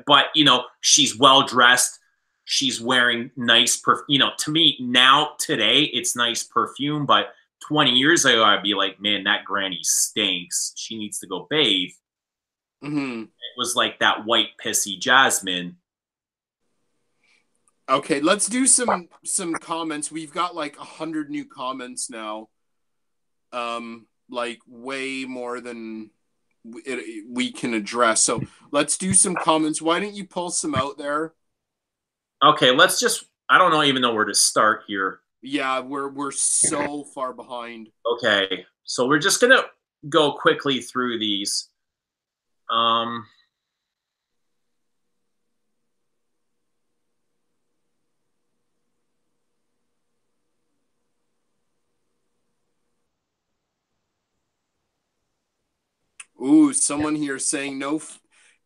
But, you know, she's well-dressed. She's wearing nice perfume. You know, to me, now, today, it's nice perfume. But 20 years ago, I'd be like, man, that granny stinks. She needs to go bathe. It was like that white, pissy jasmine. Okay, let's do some comments. We've got like 100 new comments now. Like way more than we can address. So let's do some comments. Why don't you pull some out there? Okay, let's just, I don't even know where to start here. Yeah, we're so far behind. Okay, so we're just gonna go quickly through these. Ooh, someone here saying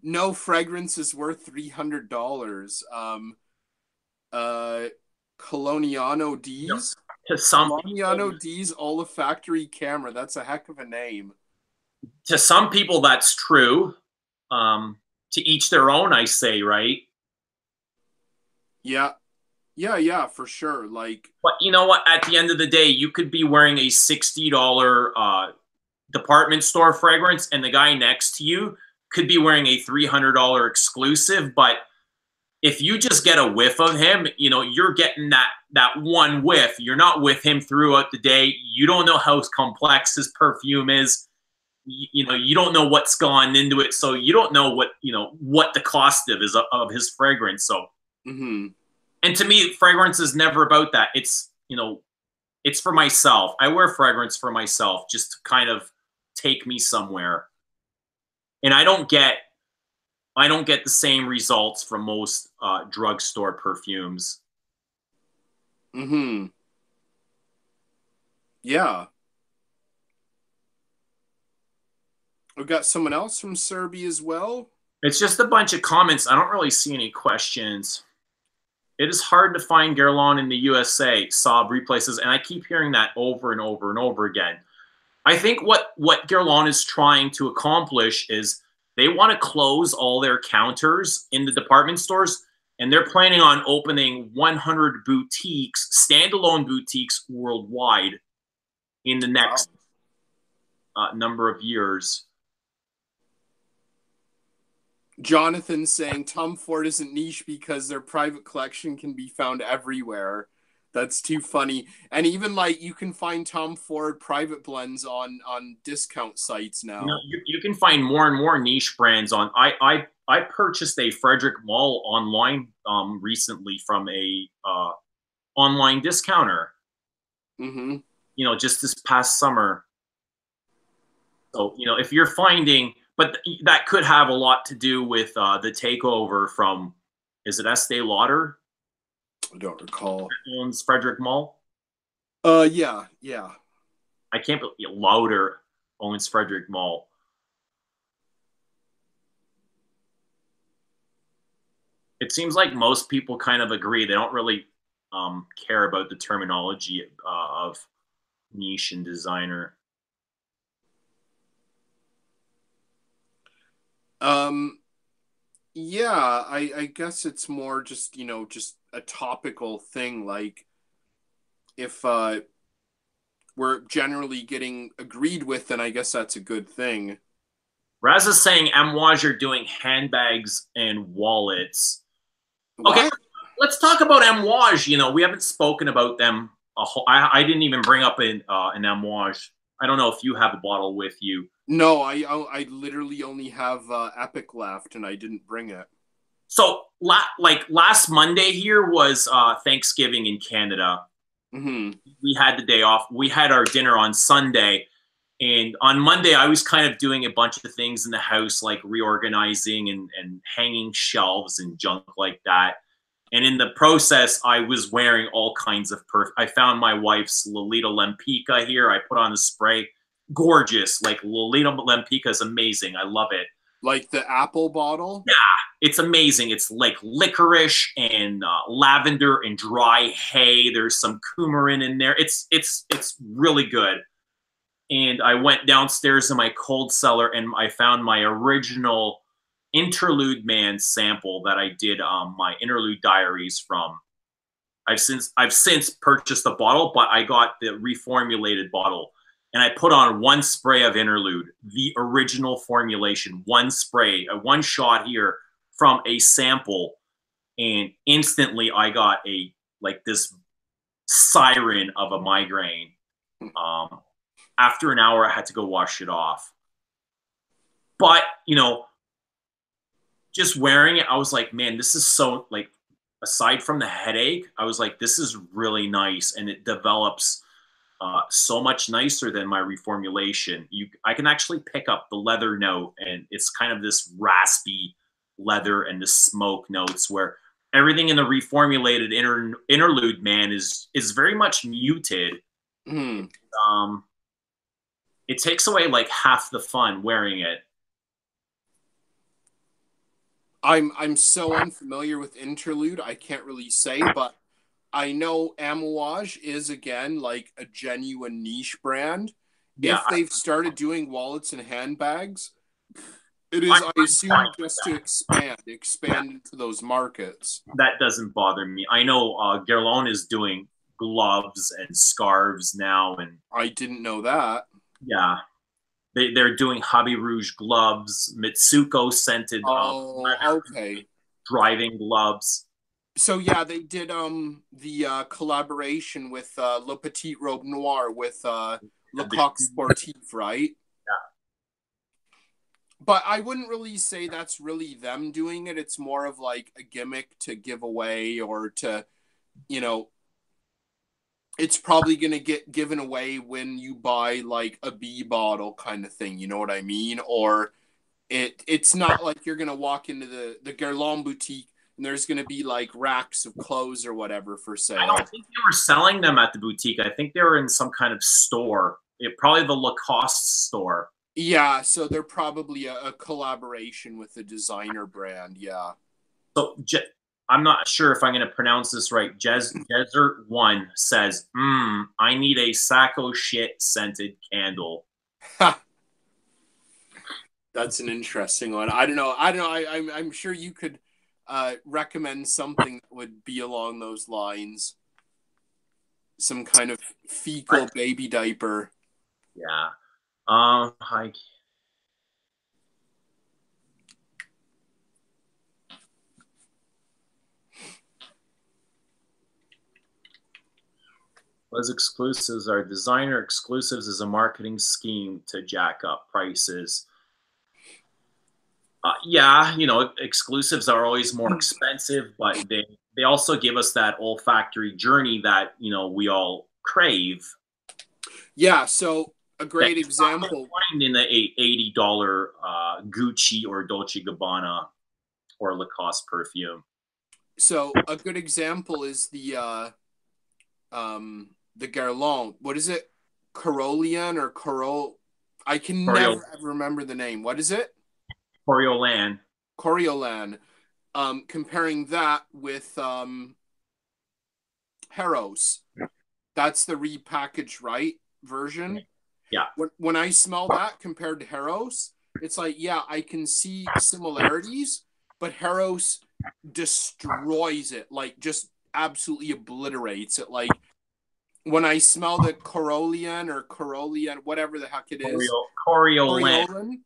no fragrance is worth $300. Coloniano D's. To some Coloniano D's olfactory camera. That's a heck of a name. To some people, that's true. To each their own, I say, right? Yeah. Yeah, for sure. Like, but you know what? At the end of the day, you could be wearing a $60 department store fragrance, and the guy next to you could be wearing a $300 exclusive. But if you just get a whiff of him, you know, you're getting that one whiff. You're not with him throughout the day. You don't know how complex his perfume is. You know, you don't know what's gone into it, so you don't know what, you know, what the cost of his fragrance. So, and to me, fragrance is never about that. It's, you know, it's for myself. I wear fragrance for myself, just to kind of take me somewhere. And I don't get the same results from most drugstore perfumes. Yeah. We've got someone else from Serbia as well. It's just a bunch of comments. I don't really see any questions. It is hard to find Guerlain in the USA, Saab replaces, and I keep hearing that over and over and over again. I think what Guerlain is trying to accomplish is they want to close all their counters in the department stores and they're planning on opening 100 boutiques, standalone boutiques worldwide in the next number of years. Jonathan saying Tom Ford isn't niche because their private collection can be found everywhere. That's too funny. And even like you can find Tom Ford private blends on discount sites now. You know, you can find more and more niche brands on. I purchased a Frederic Malle online recently from a online discounter. Mm-hmm. You know, just this past summer. So you know, if you're finding, but that could have a lot to do with the takeover from, is it Estee Lauder? I don't recall. Owns Frederic Malle. Yeah. I can't believe Lauder owns Frederic Malle. It seems like most people kind of agree. They don't really care about the terminology of niche and designer. Yeah, I guess it's more just, you know, just a topical thing. Like if we're generally getting agreed with, then I guess that's a good thing. Raz is saying Amouage are doing handbags and wallets. Okay, What? let's talk about Amouage. You know, we haven't spoken about them. I didn't even bring up an Amouage. I don't know if you have a bottle with you. No, I literally only have Epic left, and I didn't bring it. So, like last Monday here was Thanksgiving in Canada. Mm-hmm. We had the day off. We had our dinner on Sunday. And on Monday, I was kind of doing a bunch of things in the house, like reorganizing and hanging shelves and junk like that. And in the process, I was wearing all kinds of perfume. I found my wife's Lolita Lempica here. I put on the spray. Gorgeous. Like Lolita Lempica is amazing. I love it. Like the apple bottle? Yeah, it's amazing. It's like licorice and lavender and dry hay. There's some coumarin in there. It's really good. And I went downstairs in my cold cellar and I found my original Interlude Man sample that I did my Interlude Diaries from. I've since purchased the bottle, but I got the reformulated bottle. And I put on one spray of Interlude, the original formulation, one spray, one shot here from a sample. And instantly I got this siren of a migraine. After an hour, I had to go wash it off. But, you know, just wearing it, I was like, man, this is so, like, aside from the headache, I was like, this is really nice. And it develops so much nicer than my reformulation. I can actually pick up the leather note, and it's kind of this raspy leather and the smoke notes, where everything in the reformulated Interlude Man is very much muted. Mm. It takes away like half the fun wearing it. I'm so unfamiliar with Interlude, I can't really say, but I know Amouage is, again, like a genuine niche brand. Yeah, if they've started doing wallets and handbags, it is, I assume, just to expand into those markets. That doesn't bother me. I know Guerlain is doing gloves and scarves now, and I didn't know that. yeah, they're doing Hobby Rouge gloves, Mitsuko scented Okay. driving gloves. So yeah, they did the collaboration with Le Petit Robe Noir with Le Coq Sportif, right? Yeah. But I wouldn't really say that's really them doing it. It's more of like a gimmick to give away, or to, you know, it's probably going to get given away when you buy like a B bottle kind of thing. You know what I mean? Or it's not like you're going to walk into the Guerlain boutique and there's going to be like racks of clothes or whatever for sale. I don't think they were selling them at the boutique. I think they were in some kind of store. Probably the Lacoste store. Yeah, so they're probably a collaboration with a designer brand, yeah. So I'm not sure if I'm going to pronounce this right. Desert1 says, I need a Sacco shit scented candle. That's an interesting one. I don't know. I'm sure you could recommend something that would be along those lines. Some kind of fecal baby diaper. Yeah. I Was exclusives are designer exclusives is a marketing scheme to jack up prices. Yeah, you know, exclusives are always more expensive, but they also give us that olfactory journey that, you know, we all crave. Yeah, so a great example. Find in the $80 Gucci or Dolce Gabbana or Lacoste perfume. So a good example is the Guerlain. What is it? Corollian or Corol? I can never remember the name. What is it? Coriolan. Coriolan. Comparing that with Harrows. That's the repackaged right version. Yeah. When I smell that compared to Harrows, it's like, yeah, I can see similarities, but Harrows destroys it, like just absolutely obliterates it. Like when I smell the Corollian or Corollian, whatever the heck it is, Coriolan,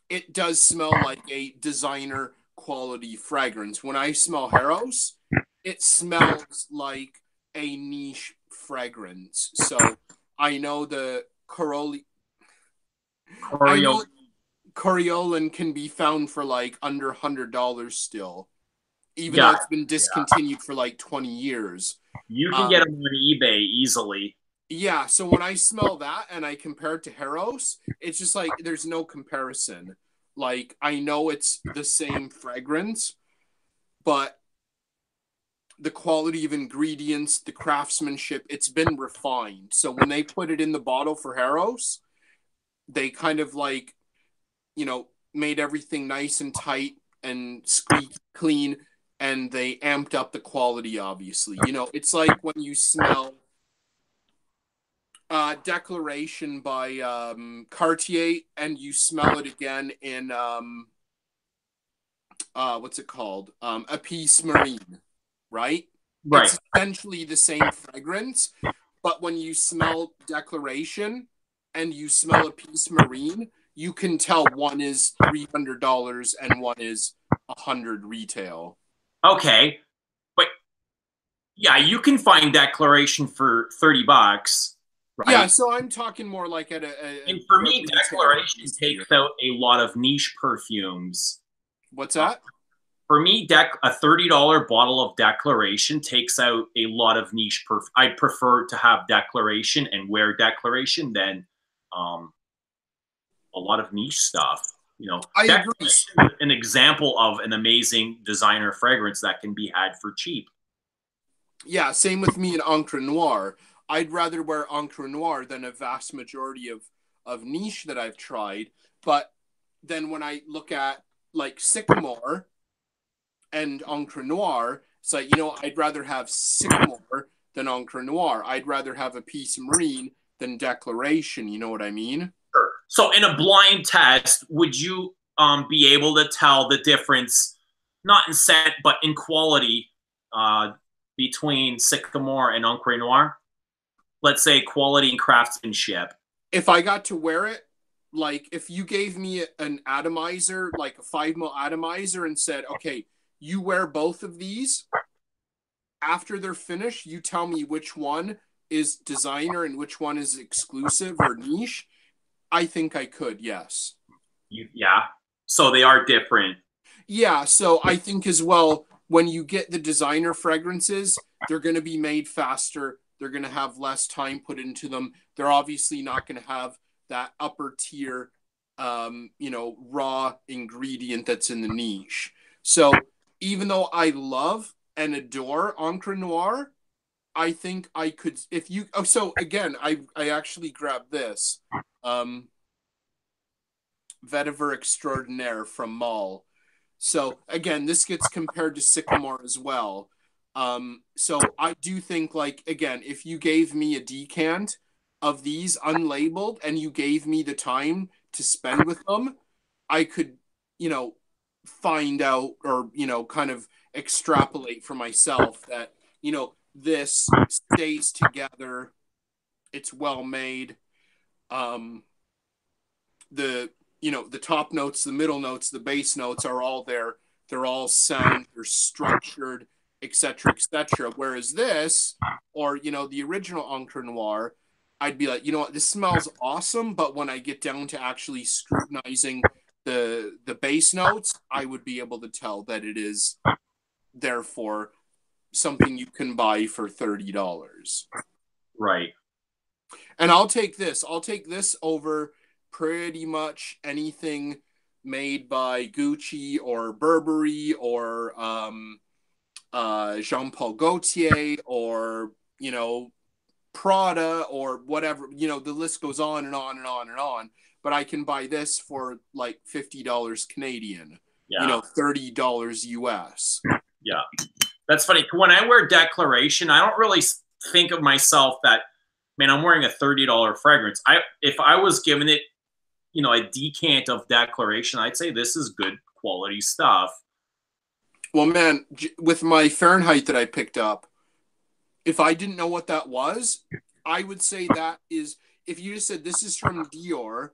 it does smell like a designer quality fragrance. When I smell Harrows, it smells like a niche fragrance. So I know the Coriolan can be found for like under $100 still, even though it's been discontinued for like 20 years. You can get them on eBay easily. Yeah, so when I smell that and I compare it to Harrows, it's just like there's no comparison. Like I know it's the same fragrance, but the quality of ingredients, the craftsmanship, it's been refined. So when they put it in the bottle for Harrows, they kind of like, you know, made everything nice and tight and squeaky clean, and they amped up the quality, obviously. You know, it's like when you smell Declaration by Cartier and you smell it again in, what's it called? Apis Marine, right? Right. It's essentially the same fragrance, but when you smell Declaration and you smell Apis Marine, you can tell one is $300 and one is $100 retail. Okay, but yeah, you can find Declaration for $30, right? Yeah, so I'm talking more like at a and for me, Declaration takes out a lot of niche perfumes. What's that? For me, a $30 bottle of Declaration takes out a lot of niche perfume. I prefer to have Declaration and wear Declaration than a lot of niche stuff. You know, I agree. An example of an amazing designer fragrance that can be had for cheap. Yeah, same with me in Encre Noire. I'd rather wear Encre Noire than a vast majority of niche that I've tried. But then when I look at like Sycamore and Encre Noire, it's like, you know, I'd rather have Sycamore than Encre Noire. I'd rather have Apis Marine than Declaration. You know what I mean? Sure. So in a blind test, would you be able to tell the difference, not in scent, but in quality between Sycamore and Encre Noire? Let's say quality and craftsmanship. If I got to wear it, like if you gave me an atomizer, like a 5 ml atomizer and said, okay, you wear both of these, after they're finished, you tell me which one is designer and which one is exclusive or niche, I think I could, yes. Yeah. So they are different. Yeah, so I think as well, when you get the designer fragrances, they're going to be made faster. They're going to have less time put into them. They're obviously not going to have that upper tier, you know, raw ingredient that's in the niche. So even though I love and adore Encre Noire, I think I could, if you, oh, so again, I actually grabbed this, Vetiver Extraordinaire from Malle. So again, this gets compared to Sycamore as well. So I do think, like, again, if you gave me a decant of these unlabeled and you gave me the time to spend with them, I could, you know, find out, or, you know, kind of extrapolate for myself that, you know, this stays together. It's well made. The, you know, the top notes, the middle notes, the bass notes are all there. They're all sound, they're structured, etc., etc. Whereas this, or, you know, the original Encre Noir, I'd be like, you know what, this smells awesome, but when I get down to actually scrutinizing the bass notes, I would be able to tell that it is therefore something you can buy for $30. Right. And I'll take this. I'll take this over pretty much anything made by Gucci or Burberry or Jean-Paul Gaultier or, you know, Prada or whatever. You know, the list goes on and on and on and on. But I can buy this for like $50 Canadian, Yeah. you know, $30 US. Yeah. That's funny. When I wear Declaration, I don't really think of myself that, man, I'm wearing a $30 fragrance. If I was given it, you know, a decant of Declaration, I'd say this is good quality stuff. Well, man, with my Fahrenheit that I picked up, if I didn't know what that was, I would say that is, if you just said this is from Dior,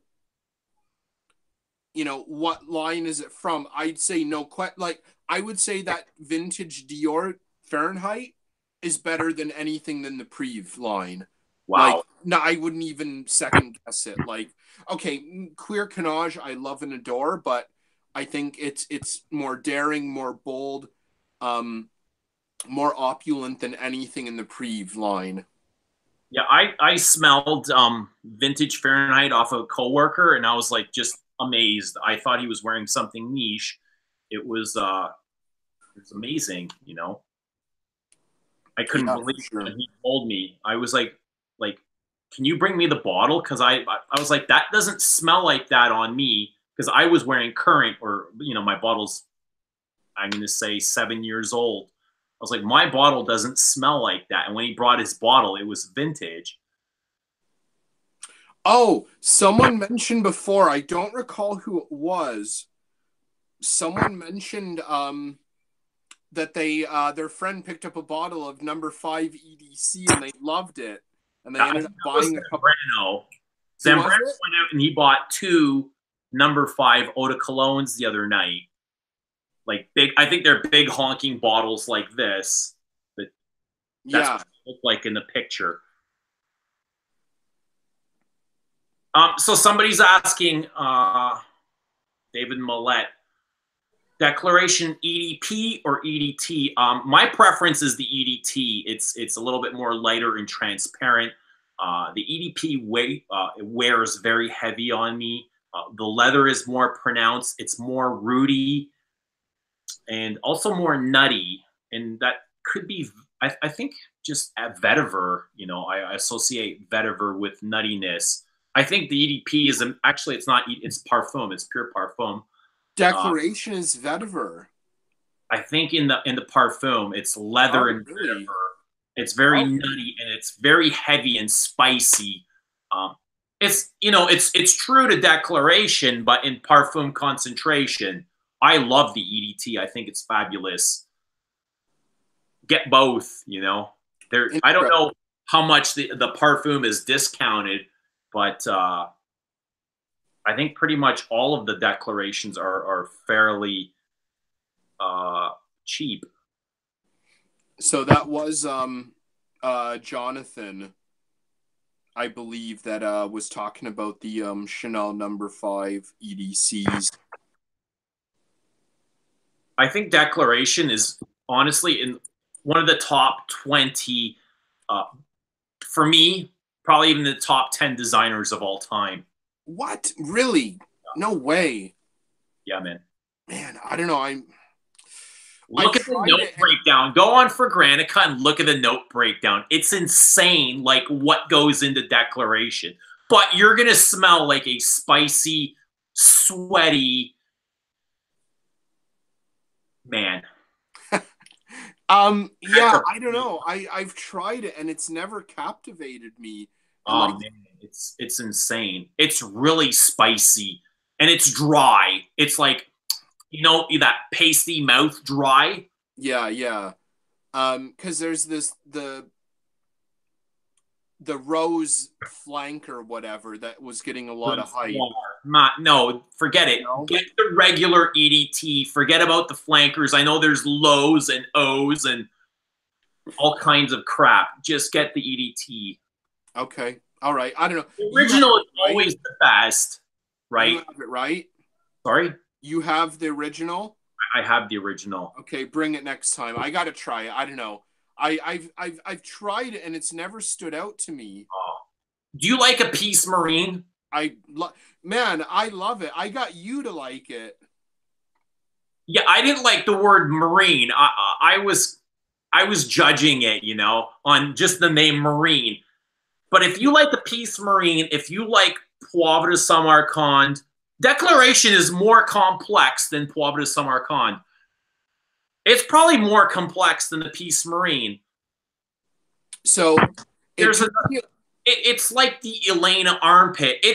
you know, what line is it from? I'd say no, like, I would say that vintage Dior Fahrenheit is better than anything than the Prive line. Wow. Like, no, I wouldn't even second guess it. Like, okay, Queer Canage, I love and adore, but I think it's more daring, more bold, more opulent than anything in the Prive line. Yeah, I smelled vintage Fahrenheit off of a coworker, and I was like just amazed. I thought he was wearing something niche. It was amazing, you know. I couldn't believe it when he told me. I was like, can you bring me the bottle? Because I was like, that doesn't smell like that on me, because I was wearing current, or, you know, my bottle's, I'm going to say 7 years old. I was like, my bottle doesn't smell like that. And when he brought his bottle, it was vintage. Oh, someone mentioned before, I don't recall who it was. Someone mentioned that they their friend picked up a bottle of number 5 EDC and they loved it. And they ended up buying a couple. Zambrano went out and he bought 2 number 5 eau de colognes the other night. Like big, I think they're big honking bottles like this. That's what they look like in the picture. So somebody's asking, David Millette, Declaration EDP or EDT? My preference is the EDT. It's a little bit more lighter and transparent. The EDP wears very heavy on me. The leather is more pronounced. It's more rooty and also more nutty. And that could be, I think, just at vetiver. You know, I associate vetiver with nuttiness. I think the EDP is actually, it's not, it's parfum. It's pure parfum. Declaration is vetiver. I think in the parfum, it's leather and vetiver. It's very nutty and it's very heavy and spicy. It's, you know, it's true to Declaration, but in parfum concentration. I love the EDT. I think it's fabulous. Get both, you know. I don't know how much the parfum is discounted, but I think pretty much all of the Declarations are fairly cheap. So that was Jonathan, I believe, that was talking about the Chanel number 5 EDCs. I think Declaration is honestly in one of the top 20, for me, probably even the top 10 designers of all time. What? Really? No way. Yeah, man. Man, I don't know. Look at the note breakdown. Go on for Granica and look at the note breakdown. It's insane, like, what goes into Declaration. But you're going to smell like a spicy, sweaty man. Yeah, I don't know. I've tried it and it's never captivated me. Oh, man, it's insane. It's really spicy and it's dry. It's like, You know, that pasty mouth dry. Yeah, yeah. Because there's the rose flank or whatever that was getting a lot of hype. No, forget it. No? Get the regular EDT. Forget about the flankers. I know there's lows and O's and all kinds of crap. Just get the EDT. Okay. All right. I don't know. The original is always the best, right? You have it, right? Sorry? You have the original? I have the original. Okay, bring it next time. I gotta try it. I don't know. I've tried it and it's never stood out to me. Oh. Do you like a Peace Marine? Man, I love it. I got you to like it. Yeah, I didn't like the word marine. I was judging it, you know, on just the name Marine. But if you like the Peace Marine, if you like Poivre de Samarcande, Declaration is more complex than Poivre de Samarcande. It's probably more complex than the Peace Marine. So it's like the Elena armpit.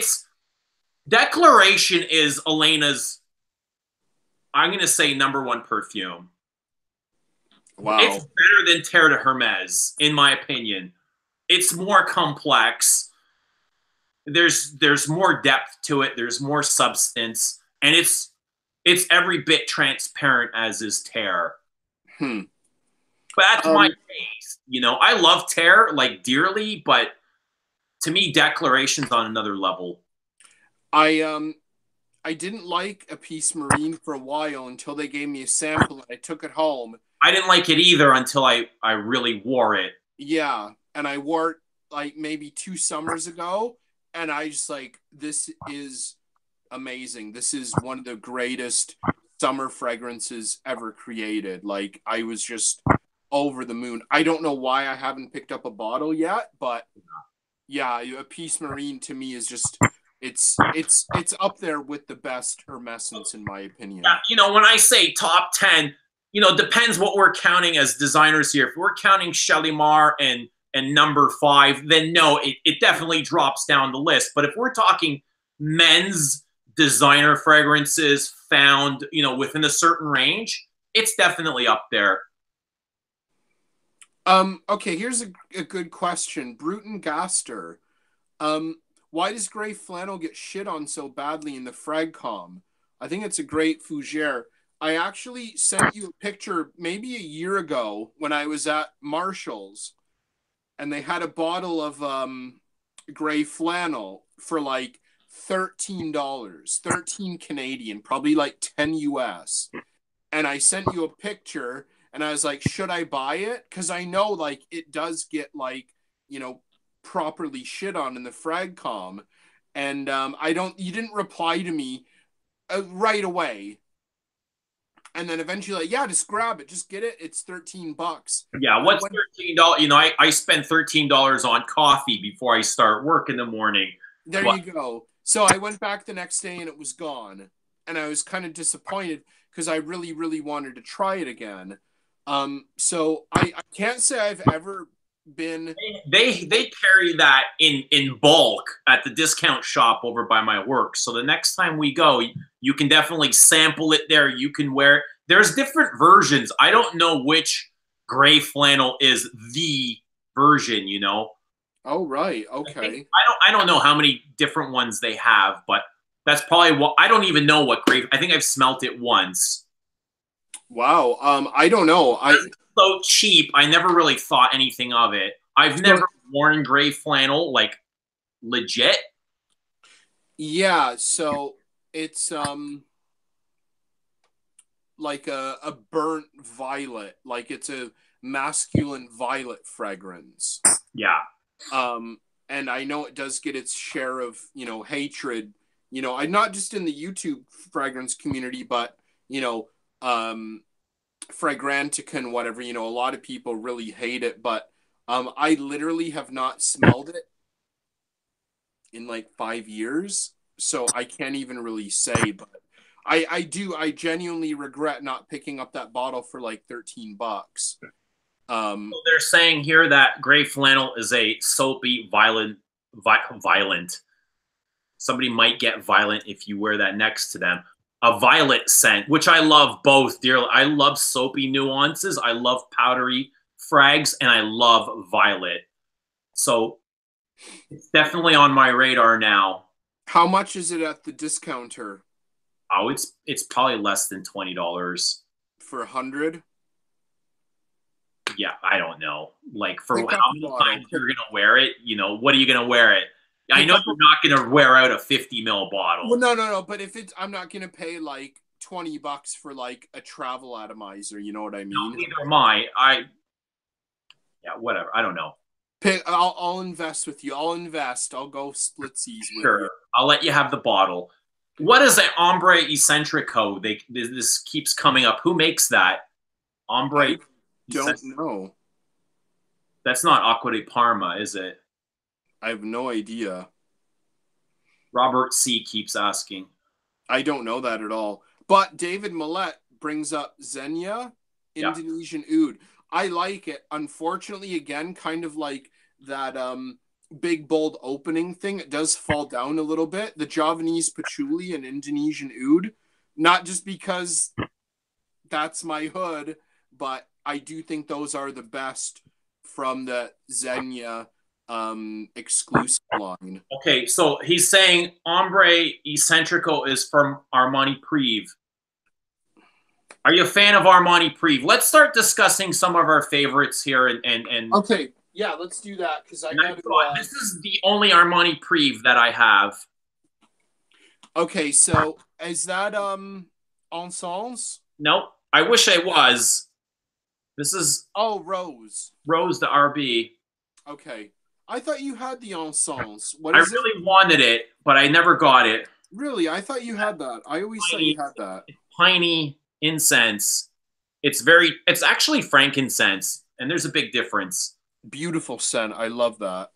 Declaration is Elena's, I'm going to say, #1 perfume. Wow. It's better than Terre de Hermes, in my opinion. It's more complex. There's more depth to it. There's more substance. And it's every bit transparent as is Terre. But that's my taste. You know, I love Terre like dearly, but to me, Declaration's on another level. I didn't like a Peace Marine for a while until they gave me a sample and I took it home. I didn't like it either until I really wore it. Yeah, and I wore it like maybe 2 summers ago, and I just like, this is amazing. This is one of the greatest summer fragrances ever created. Like, I was just over the moon. I don't know why I haven't picked up a bottle yet, but yeah, a Peace Marine to me is just, it's up there with the best Hermescence in my opinion. Yeah, you know, when I say top 10, you know, depends what we're counting as designers here. If we're counting Shalimar and #5, then no, it definitely drops down the list. But if we're talking men's designer fragrances found, you know, within a certain range, it's definitely up there. Okay, here's a good question. Bruton Gaster. Why does gray flannel get shit on so badly in the Fragcom? I think it's a great fougere. I actually sent you a picture maybe a year ago when I was at Marshall's, and they had a bottle of gray flannel for like $13, 13 Canadian, probably like 10 US. And I sent you a picture, and I was like, should I buy it? Because I know like it does get like, you know, properly shit on in the Fragcom. And you didn't reply to me right away. And then eventually, like, yeah, just grab it, just get it. It's $13. Yeah, what's $13? You know, I spend $13 on coffee before I start work in the morning. There you go. So I went back the next day and it was gone, and I was kind of disappointed because I really, really wanted to try it again. So I can't say I've ever been. They carry that in bulk at the discount shop over by my work. So the next time we go, you can definitely sample it there. You can wear it. There's different versions. I don't know which gray flannel is the version, you know. Oh, right. Okay. I don't know how many different ones they have, but that's probably what, I don't even know what gray. I think I've smelt it once. Wow. I don't know. It's so cheap. I never really thought anything of it. I've never worn gray flannel, like legit. Yeah. So it's like a burnt violet, like it's a masculine violet fragrance. Yeah. And I know it does get its share of, you know, hatred, you know, not just in the YouTube fragrance community, but, you know, Fragrantica and whatever, you know, a lot of people really hate it, but I literally have not smelled it in like 5 years, so I can't even really say, but I genuinely regret not picking up that bottle for like $13. So they're saying here that gray flannel is a soapy, violent. Somebody might get violent if you wear that next to them. a violet scent, which I love both dearly. I love soapy nuances. I love powdery frags, and I love violet. So it's definitely on my radar now. How much is it at the discounter? Oh, it's probably less than $20 for 100. Yeah, I don't know. Like for Pick how up many a bottle. times you're gonna wear it? You know, what are you gonna wear it? I Pick know up you're not gonna wear out a 50 ml bottle. Well, no. But if it's, I'm not gonna pay like $20 for like a travel atomizer. You know what I No, mean? neither am I. Yeah, whatever. I don't know. I'll invest with you. I'll invest. I'll go splitsies with Sure, you. I'll let you have the bottle. What is an ombre eccentrico? This keeps coming up. Who makes that? Ombre. I don't know. That's not Acqua di Parma, is it? I have no idea. Robert C keeps asking. I don't know that at all. But David Millette brings up Xenia, Indonesian oud. I like it. Unfortunately, again, kind of like that big bold opening thing, it does fall down a little bit. The Javanese patchouli and Indonesian oud, not just because that's my hood, but I do think those are the best from the Xenia exclusive line. Okay, so he's saying ombre eccentrico is from Armani Privé. Are you a fan of Armani Privé? Let's start discussing some of our favorites here, and okay, yeah, let's do that because I got to. This is the only Armani Privé that I have. Okay, so is that Ensembles? Nope. I wish I was. This is Rose. Rose the RB. Okay, I thought you had the Ensembles. I really wanted it, but I never got it. Really, I thought you had that. I always thought you had that. Piney incense. It's actually frankincense, and there's a big difference. Beautiful scent. I love that.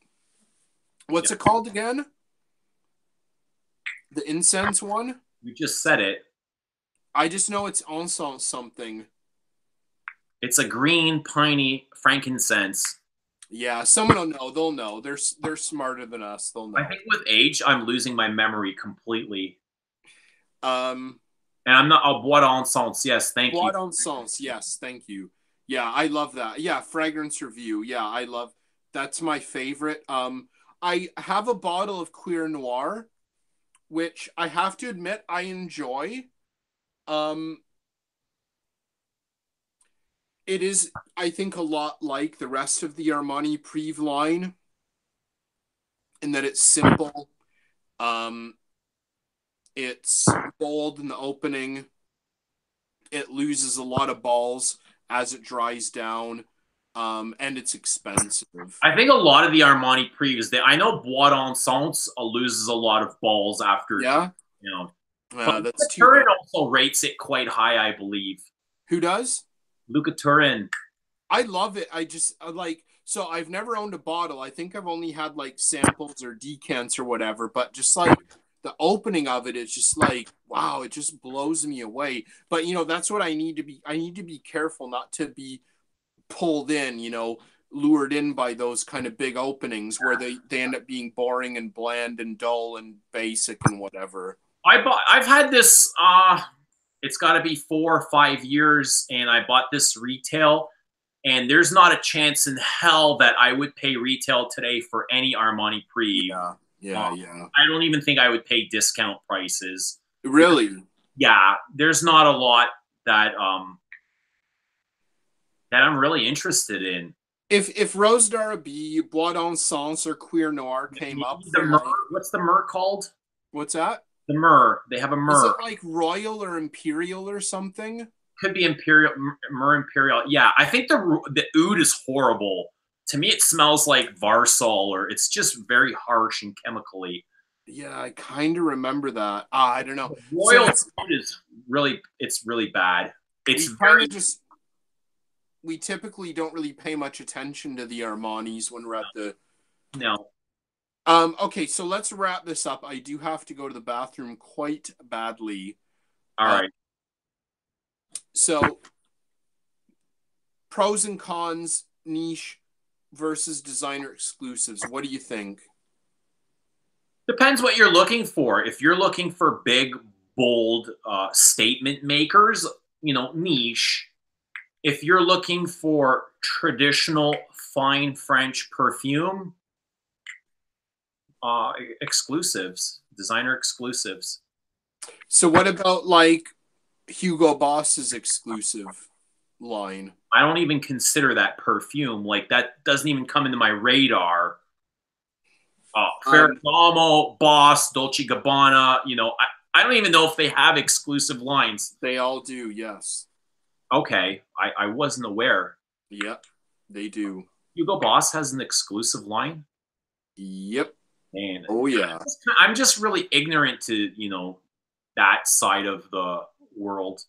What's it called again? The incense one? You just said it. I just know it's Ensemble something. It's a green piney frankincense. Yeah, someone will know. They'll know. They're smarter than us. They'll know. I think with age, I'm losing my memory completely. And I'm not. Oh, Bois d'Encens. Yes, thank you. Bois d'Encens. Yes, thank you. Yeah, I love that. Yeah, fragrance review. Yeah, I love. That's my favorite. I have a bottle of Queer Noir, which I have to admit I enjoy. It is, I think, a lot like the rest of the Armani Privé line in that it's simple. It's bold in the opening. It loses a lot of balls as it dries down. And it's expensive. I think a lot of the Armani Privé, I know Bois d'Encens loses a lot of balls after. Yeah? You know. That's too Turin also rates it quite high, I believe. Who does? Luca Turin. I love it. I just like, so I've never owned a bottle. I think I've only had like samples or decants or whatever, but just like the opening of it is just like, wow, it just blows me away. But you know, that's what I need to be careful not to be pulled in, you know, lured in by those kind of big openings where they end up being boring and bland and dull and basic and whatever. I've had this it's got to be 4 or 5 years, and I bought this retail, and there's not a chance in hell that I would pay retail today for any Armani Privé. Yeah. I don't even think I would pay discount prices. Really? Yeah, there's not a lot that that I'm really interested in. If Rose d'Arabie, Bois d'Encens, or Queer Noir came up, what's the Myrrh called? What's that? The Myrrh. They have a Myrrh. Is it like Royal or Imperial or something? Could be Imperial, Myrrh Imperial. Yeah, I think the oud is horrible. To me, it smells like Varsol, or it's just very harsh and chemically. Yeah, I kind of remember that. I don't know. Royal oud is really bad. It's very just. We typically don't really pay much attention to the Armanis when we're at the. No. Okay, so let's wrap this up. I do have to go to the bathroom quite badly. All right. So, pros and cons, niche versus designer exclusives. What do you think? Depends what you're looking for. If you're looking for big, bold statement makers, you know, niche. If you're looking for traditional fine French perfume, exclusives, designer exclusives. So what about like Hugo Boss's exclusive line? I don't even consider that perfume. Like that doesn't even come into my radar. Ferragamo, Boss, Dolce Gabbana. You know, I don't even know if they have exclusive lines. They all do, yes. Okay, I wasn't aware. Yep, they do. Hugo Boss has an exclusive line. Yep. Man, oh yeah. I'm just really ignorant to, you know, that side of the world.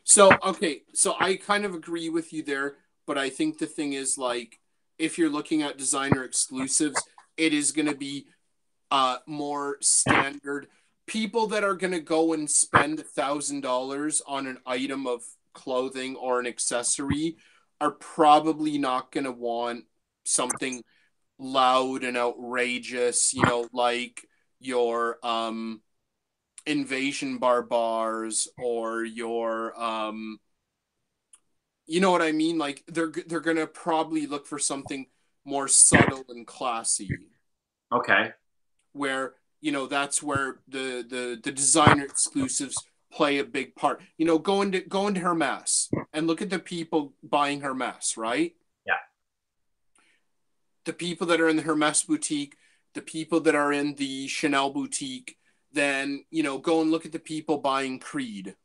So okay, so I kind of agree with you there, but I think the thing is, like, if you're looking at designer exclusives, it is going to be more standard. People that are going to go and spend $1,000 on an item of clothing or an accessory are probably not going to want something loud and outrageous, you know, like your Invasion bars or your you know what I mean? Like they're going to probably look for something more subtle and classy. Okay. Where, you know, that's where the designer exclusives play a big part. You know, go into Hermes and look at the people buying Hermes, right? Yeah. The people that are in the Hermes boutique, the people that are in the Chanel boutique, then, you know, go and look at the people buying Creed.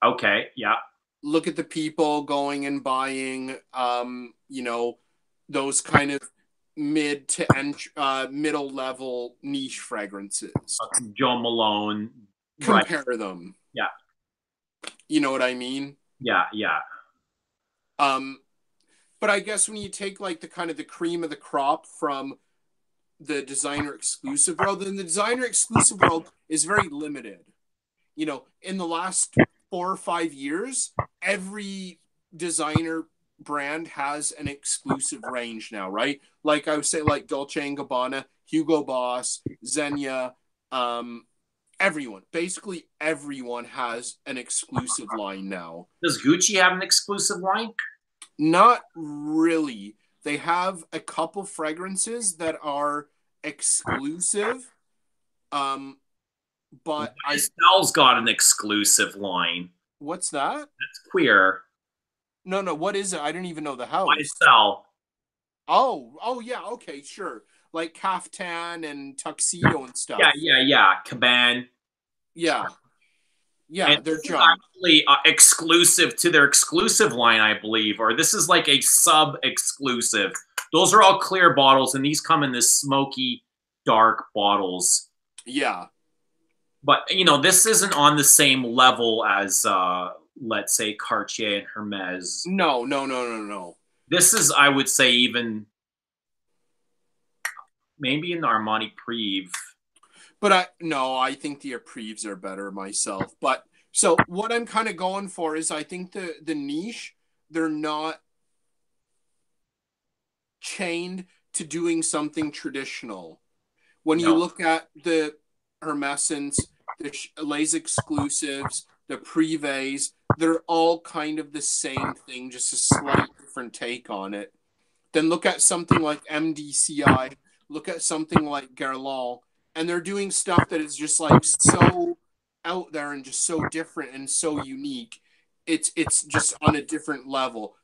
Okay, yeah. Look at the people going and buying, you know, those kind of mid to end, middle level niche fragrances. Joe Malone. Compare them. Yeah. You know what I mean? Yeah, yeah. But I guess when you take like the kind of the cream of the crop from the designer exclusive world, then the designer exclusive world is very limited. You know, in the last 4 or 5 years, every designer brand has an exclusive range now, right? Like I would say, like Dolce & Gabbana, Hugo Boss, Zegna, basically everyone has an exclusive line now. Does Gucci have an exclusive line? Not really. They have a couple fragrances that are exclusive. But YSL's got an exclusive line. What's that? That's queer. No, what is it? I didn't even know the house. YSL. Oh yeah, okay, sure. Like caftan and tuxedo and stuff. Yeah. Caban. Yeah, and they're actually exclusive to their exclusive line, I believe, or this is like a sub-exclusive. Those are all clear bottles, and these come in this smoky, dark bottles. Yeah. But, you know, this isn't on the same level as, let's say, Cartier and Hermes. No. This is, I would say, even maybe an Armani Prive. But I think the Aprives are better myself. But so what I'm kind of going for is I think the niche, they're not chained to doing something traditional. When you look at the Hermescence, the Les Exclusives, the Prives, they're all kind of the same thing, just a slight different take on it. Then look at something like MDCI, look at something like Guerlain, and they're doing stuff that is just like so out there and just so different and so unique. It's just on a different level.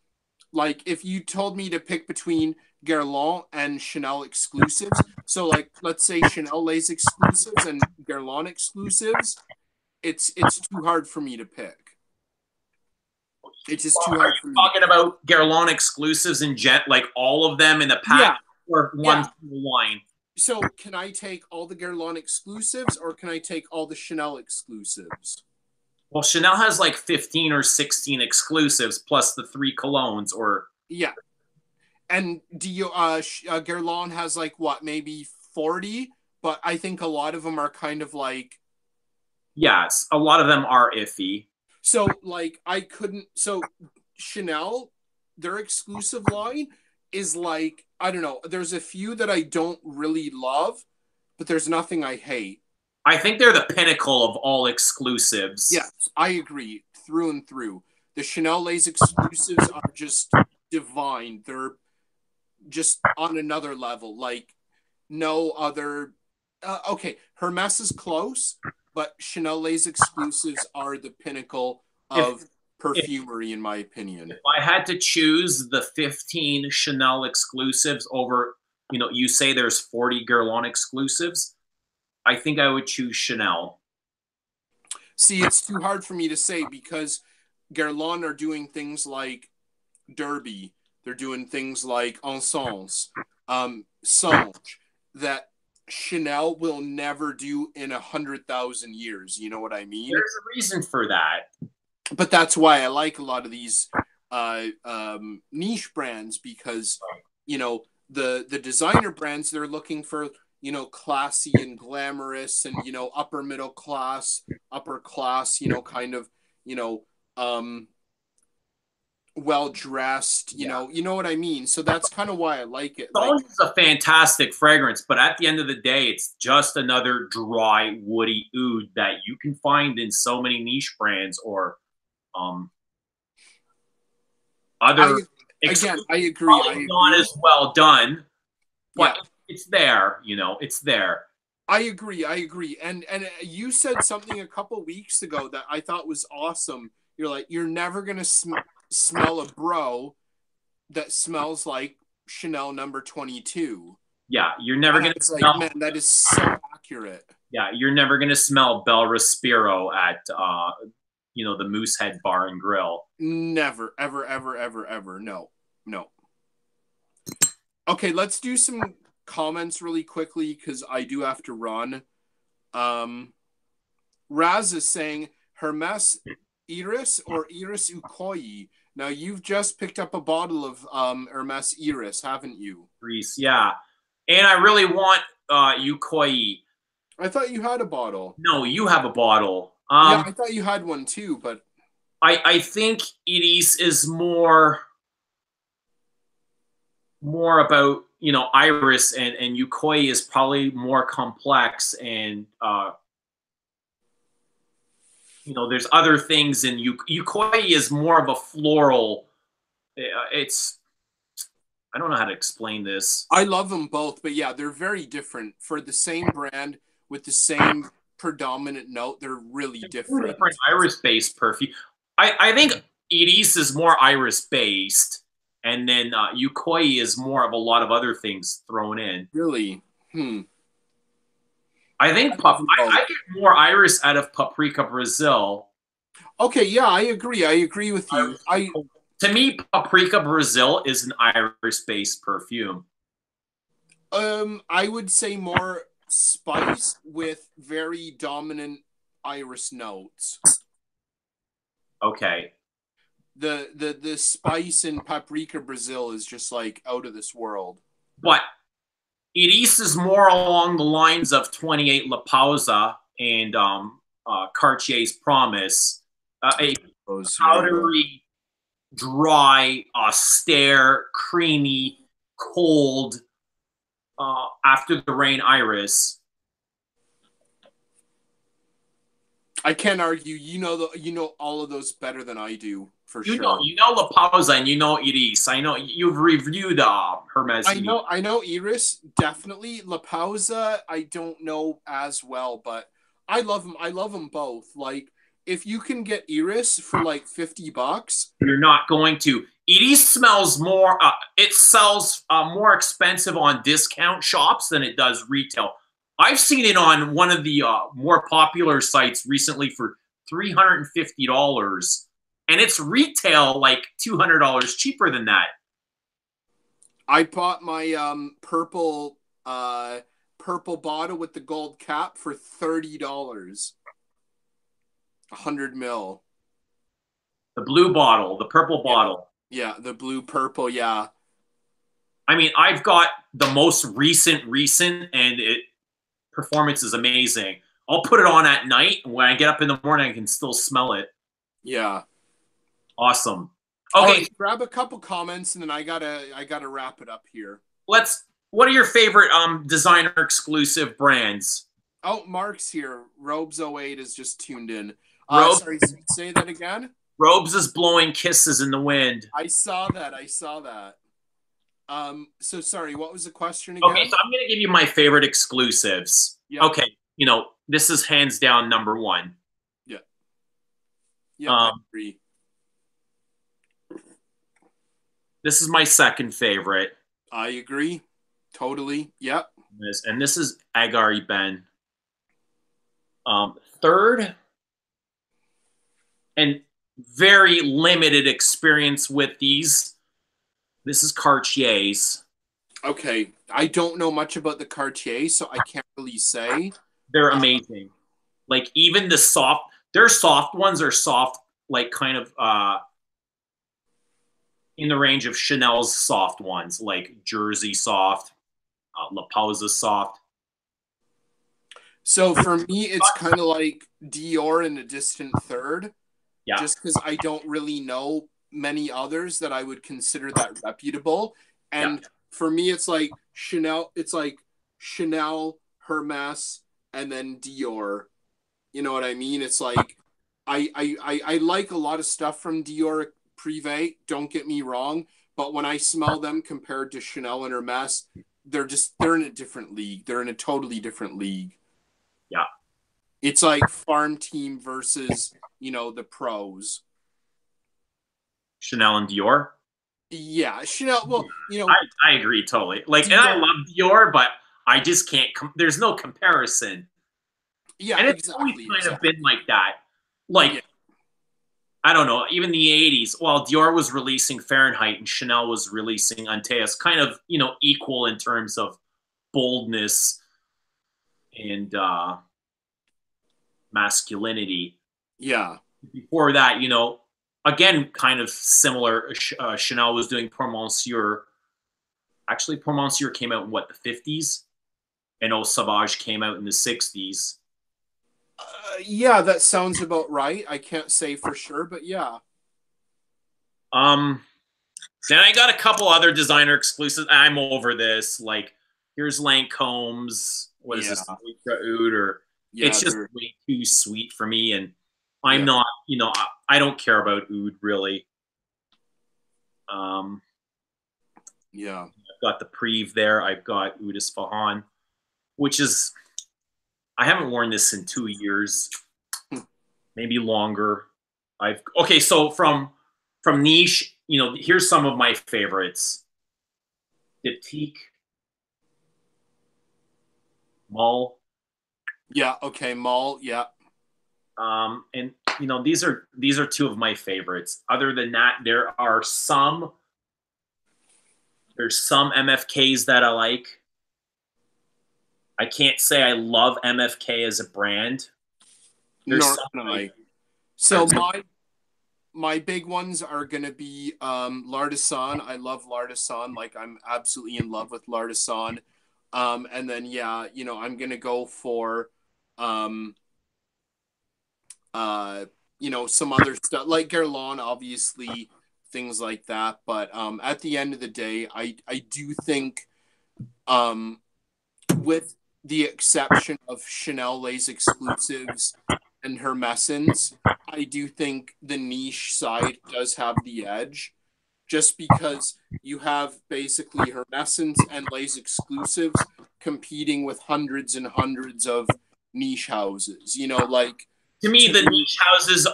Like if you told me to pick between Guerlain and Chanel exclusives, so like let's say Chanel Les exclusives and Guerlain exclusives, it's too hard for me to pick. It's just too hard for me. Talking about Guerlain exclusives and like all of them in the pack or one line. So can I take all the Guerlain exclusives or can I take all the Chanel exclusives? Well, Chanel has like 15 or 16 exclusives plus the 3 colognes or... Yeah. And Guerlain has like what, maybe 40? But I think a lot of them are kind of like... Yes, a lot of them are iffy. So like so Chanel, their exclusive line is like, I don't know, there's a few that I don't really love, but there's nothing I hate. I think they're the pinnacle of all exclusives. Yes, I agree through and through. The Chanel lace exclusives are just divine. They're just on another level. Like no other. Okay, Hermes is close, but Chanel lace exclusives are the pinnacle of perfumery, in my opinion. If I had to choose the 15 Chanel exclusives over, you know, you say there's 40 Guerlain exclusives, I think I would choose Chanel. See, it's too hard for me to say because Guerlain are doing things like Derby. They're doing things like Encens, Serge, that Chanel will never do in 100,000 years. You know what I mean? There's a reason for that. But that's why I like a lot of these niche brands because, you know, the designer brands, they're looking for, you know, classy and glamorous and, you know, upper middle class, upper class, you know, kind of, you know, well dressed, you know what I mean? So that's kind of why I like it. Like, is a fantastic fragrance, but at the end of the day, it's just another dry, woody oud that you can find in so many niche brands or other. Again, I agree. Not as well done, but it's there. You know, it's there. I agree. And you said something a couple weeks ago that I thought was awesome. You're like, you're never gonna smell a bro that smells like Chanel number 22. Yeah, you're never gonna smell. Like, man, that is so accurate. Yeah, you're never gonna smell Bel Respiro at you know, the Moosehead Bar and Grill. Never, ever. No. Okay, let's do some comments really quickly because I do have to run. Raz is saying Hermes Iris or Iris Ukoyi. Now you've just picked up a bottle of Hermes Iris, haven't you? Greece, yeah. And I really want Ukoyi. I thought you had a bottle. No, you have a bottle. Yeah, I thought you had one too, but I think Iris is more about, you know, Iris, and Ukoyi is probably more complex, and you know, there's other things in Ukoyi is more of a floral. It's, I don't know how to explain this. I love them both, but yeah, they're very different. For the same brand with the same predominant note, they're really different. Different Iris-based perfume. I think Iris is more Iris-based, and then Ukoyi is more of a lot of other things thrown in. Really? I think I get more Iris out of Paprika Brazil. Okay, yeah, I agree. I agree with you. To me, Paprika Brazil is an Iris-based perfume. I would say more spice with very dominant Iris notes. Okay. The spice in Paprika Brazil is just like out of this world. But Iris is more along the lines of 28 La Pausa and Cartier's Promise. A powdery, dry, austere, creamy, cold, after the rain Iris. I can't argue. You know all of those better than I do, for sure. You know La Pausa and you know Iris. I know you've reviewed Hermes. I know Iris, definitely. La Pausa, I don't know as well, but I love them. I love them both. Like, if you can get Iris for like $50, you're not going to. Iris smells more. It sells more expensive on discount shops than it does retail. I've seen it on one of the more popular sites recently for $350, and it's retail like $200 cheaper than that. I bought my purple bottle with the gold cap for $30. 100 ml. The blue bottle, the purple bottle. Yeah, the blue purple, yeah. I mean, I've got the most recent, and performance is amazing. I'll put it on at night, and when I get up in the morning, I can still smell it. Yeah. Awesome. Okay, right, grab a couple comments, and then I gotta wrap it up here. What are your favorite designer exclusive brands? Oh, Mark's here. Robes08 is just tuned in. Robe, Sorry, say that again. Robes is blowing kisses in the wind. I saw that. I saw that. So sorry, what was the question again? Okay, so I'm gonna give you my favorite exclusives. Yeah. Okay, you know, this is hands down number one. Yeah. Yeah, I agree. This is my second favorite. I agree. Totally. Yep. And this is Agari Ben. Third, and very limited experience with these. This is Cartier's. Okay. I don't know much about the Cartier, so I can't really say. They're amazing. Like even the soft, their soft ones are soft, like kind of in the range of Chanel's soft ones, like Jersey soft, La Pausa soft. So for me, it's kind of like Dior in a distant third. Yeah. Just because I don't really know many others that I would consider that reputable. And for me, it's like Chanel, Hermes, and then Dior. You know what I mean? It's like I like a lot of stuff from Dior Privé, don't get me wrong, but when I smell them compared to Chanel and Hermes, they're in a different league. They're in a totally different league. Yeah. It's like farm team versus, the pros. Chanel and Dior. Yeah, Chanel. Well, I agree totally. Like, Dior, and I love Dior, but I just can't. There's no comparison. Yeah, and it's always kind of been like that. Like, I don't know. Even the '80s, while Dior was releasing Fahrenheit and Chanel was releasing Antaeus, kind of equal in terms of boldness and masculinity. Yeah. Before that, again, kind of similar. Chanel was doing Pour Monsieur. Actually, Pour Monsieur came out in what, the 50s? And Eau Sauvage came out in the 60s. Yeah, that sounds about right. I can't say for sure, but yeah. Then I got a couple other designer exclusives. I'm over this. Like, here's Lancome's. What is this? Ultra Oud, or it's just way too sweet for me, and I'm not. I don't care about oud really. Yeah. I've got the Preve there. I've got Oud Isfahan, which is, I haven't worn this in 2 years, maybe longer. Okay, so from Niche, here's some of my favorites. Diptyque, Malle. Yeah, okay, Malle, yeah. And these are two of my favorites. Other than that, there's some MFKs that I like. I can't say I love MFK as a brand. Nor can I. So my big ones are gonna be L'Artisan. I love L'Artisan. Like, I'm absolutely in love with L'Artisan. And then I'm gonna go for some other stuff like Guerlain, obviously, things like that. But at the end of the day, I do think, with the exception of Chanel Les Exclusives and Hermesins, I do think the niche side does have the edge, just because you have basically Hermesins and Les Exclusives competing with hundreds and hundreds of niche houses. To me, the niche houses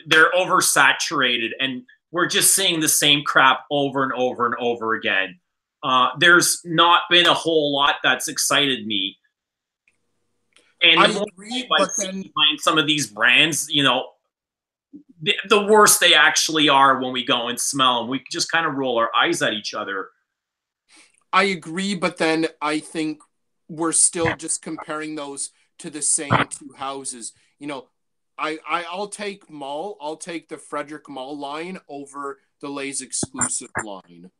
they're oversaturated, and we're just seeing the same crap over and over and over again. There's not been a whole lot that's excited me. And the more I see behind some of these brands, the worse they actually are when we go and smell them. We just kind of roll our eyes at each other. I agree, but then I think we're still just comparing those to the same two houses. I'll take Malle. I'll take the Frederic Malle line over the Les Exclusive line.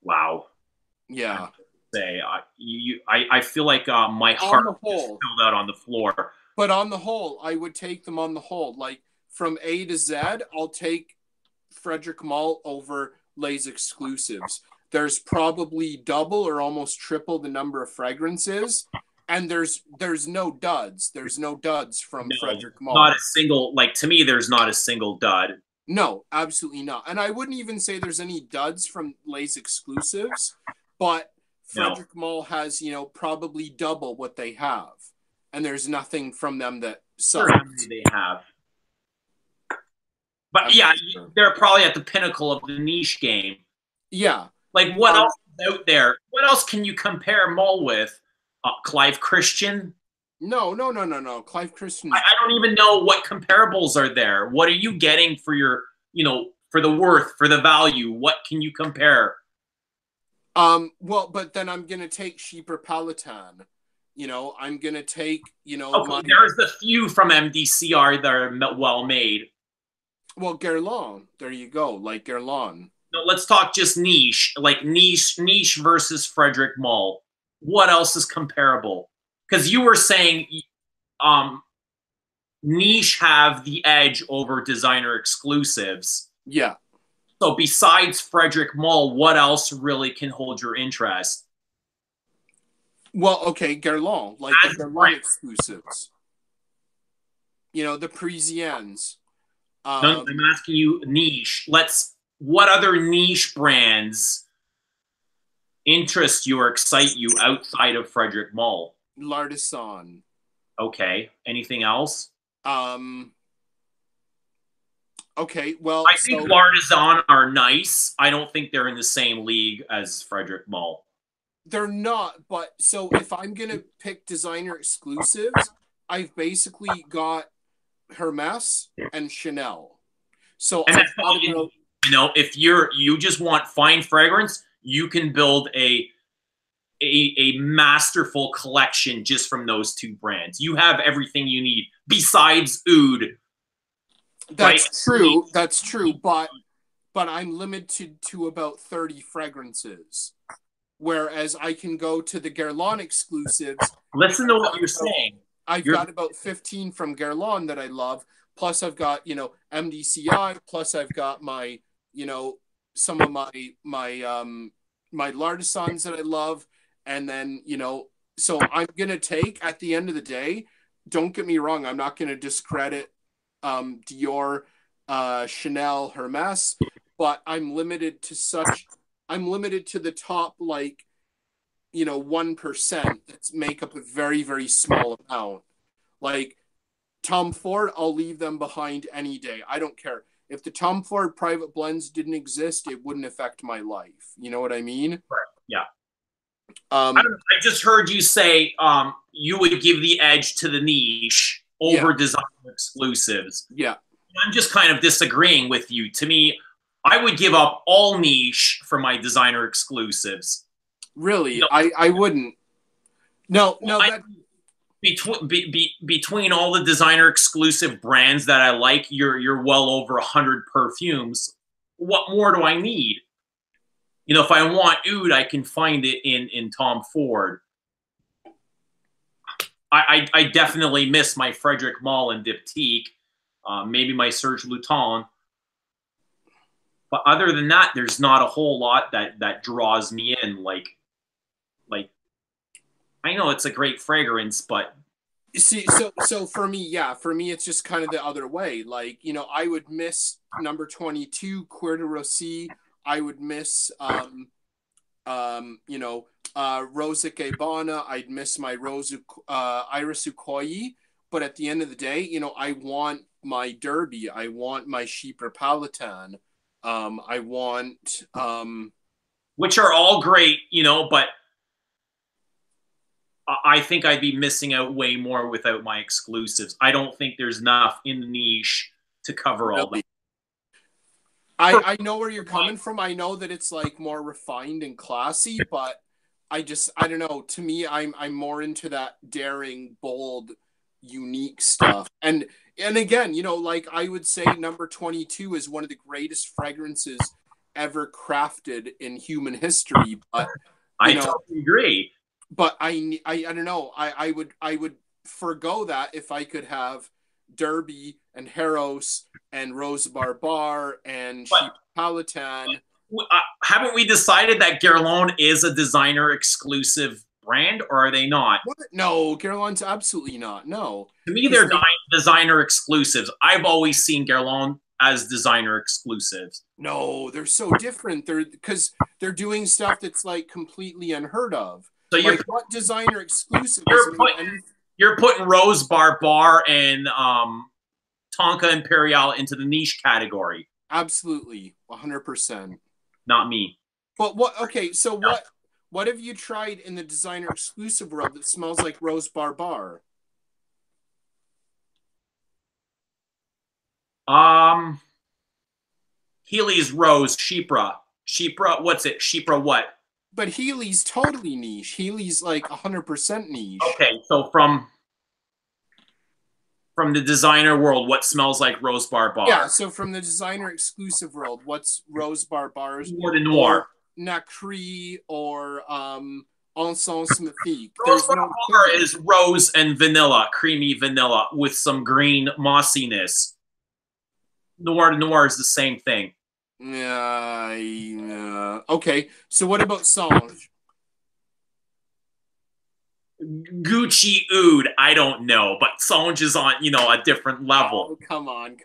Wow. Yeah. I feel like my heart just filled out on the floor. But on the whole, I would take them on the whole. Like, from A to Z, I'll take Frederic Malle over Les Exclusives. there's probably double or almost triple the number of fragrances, and there's no duds. There's no duds from No, Frederic Malle. not a single, like, to me, there's not a single dud. No, absolutely not. And I wouldn't even say there's any duds from Lay's exclusives, but Frederic Malle has, you know, probably double what they have. And there's nothing from them that sucks. They have. But yeah, they're probably at the pinnacle of the niche game. Yeah. Like, what else is out there? What else can you compare Malle with? Clive Christian? No. Clive Christian. I don't even know what comparables are there. What are you getting for your, you know, for the worth, for the value? What can you compare? Well, but then I'm gonna take Cheaper Palatine. You know, I'm gonna take, you know, okay, there's a few from MDCR that are well made. Well, Guerlain, there you go, like Guerlain. No, let's talk just niche, like niche versus Frederic Malle. What else is comparable? Because you were saying, niche have the edge over designer exclusives. Yeah. So besides Frederic Malle, what else really can hold your interest? Well, okay, Guerlain, like the Guerlain exclusives. You know, the Parisiennes. No, I'm asking you niche. What other niche brands interest you or excite you outside of Frederic Malle? L'Artisan. Okay. Anything else? Okay, well, I think L'Artisan are nice. I don't think they're in the same league as Frederic Malle. They're not, but so if I'm gonna pick designer exclusives, I've basically got Hermes and Chanel. So and that's all you know, if you just want fine fragrance, you can build a masterful collection just from those two brands. You have everything you need besides oud. That's right? true. That's true, but I'm limited to about 30 fragrances. Whereas I can go to the Guerlain exclusives. Listen to what you're saying. I've got about 15 from Guerlain that I love. Plus I've got, you know, MDCI. Plus I've got my, you know, some of my L'Artisans that I love. And then, you know, so I'm going to take, at the end of the day, don't get me wrong, I'm not going to discredit Dior, Chanel, Hermes, but I'm limited to the top, like, you know, 1% that's make up a very, very small amount. Like Tom Ford, I'll leave them behind any day. I don't care. If the Tom Ford private blends didn't exist, it wouldn't affect my life. You know what I mean? Right. Yeah. I just heard you say you would give the edge to the niche over designer exclusives. Yeah. I'm just kind of disagreeing with you. To me, I would give up all niche for my designer exclusives. Really? No. I wouldn't. No, well, no. Between all the designer exclusive brands that I like, you're well over 100 perfumes. What more do I need? You know, if I want oud, I can find it in Tom Ford. I definitely miss my Frederic Malle and Diptyque, maybe my Serge Lutens. But other than that, there's not a whole lot that draws me in. Like I know it's a great fragrance, but see, so for me, it's just kind of the other way. Like, you know, I would miss number 22, Coeur de Rossi. I would miss, you know, Rosa Gabbana. I'd miss my Iris Ukoyi. But at the end of the day, you know, I want my Derby. I want my Cheaper Palatine. I want, which are all great, you know, but I think I'd be missing out way more without my exclusives. I don't think there's enough in the niche to cover all that. I know where you're coming from. I know that it's like more refined and classy, but I don't know. To me, I'm more into that daring, bold, unique stuff. And again, you know, like I would say number 22 is one of the greatest fragrances ever crafted in human history. But I totally agree. But I don't know. I would forgo that if I could have Derby and Heros and Rose Barbar and Cheap Palatine haven't we decided that Guerlain is a designer exclusive brand, or are they not? What? No, Guerlain's absolutely not. No, To me, because they're designer exclusives. I've always seen Guerlain as designer exclusives. no, they're so different. They're because they're doing stuff that's like completely unheard of. So Like what designer exclusive you're is putting, you're putting Rose Bar and Tonka Imperial into the niche category. absolutely 100%. Not me. But what? Okay, so what have you tried in the designer exclusive world that smells like Rose Bar? Healy's Rose Shipra. What's it? Shipra what? But Healy's totally niche. Healy's like 100% niche. Okay, so from the designer world, what smells like Rose Bar? Yeah, so from the designer exclusive world, what's Rose Bar's Noir de Noir. Nacre or Encens Mythique. Rose Bar is rose and vanilla, creamy vanilla with some green mossiness. Noir de Noir is the same thing. Yeah. Okay, so what about Serge? Gucci Oud, I don't know, but Serge is on, a different level. Oh, come on.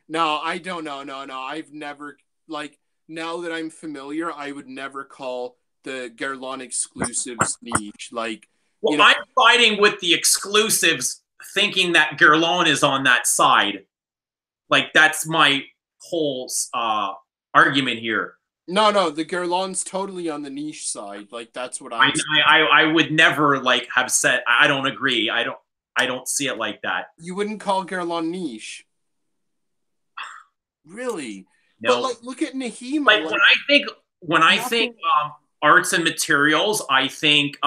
No, I don't know. No. I've never, like, now that I'm familiar, I would never call the Guerlain exclusives niche. Like, well, I'm fighting with the exclusives, thinking that Guerlain is on that side. Like, that's my whole argument here. No, the Guerlain's totally on the niche side. Like that's what I would never have said. I don't agree. I don't see it like that. You wouldn't call Guerlain niche, really? No. But like, look at Nehima. Like when I think arts and materials, I think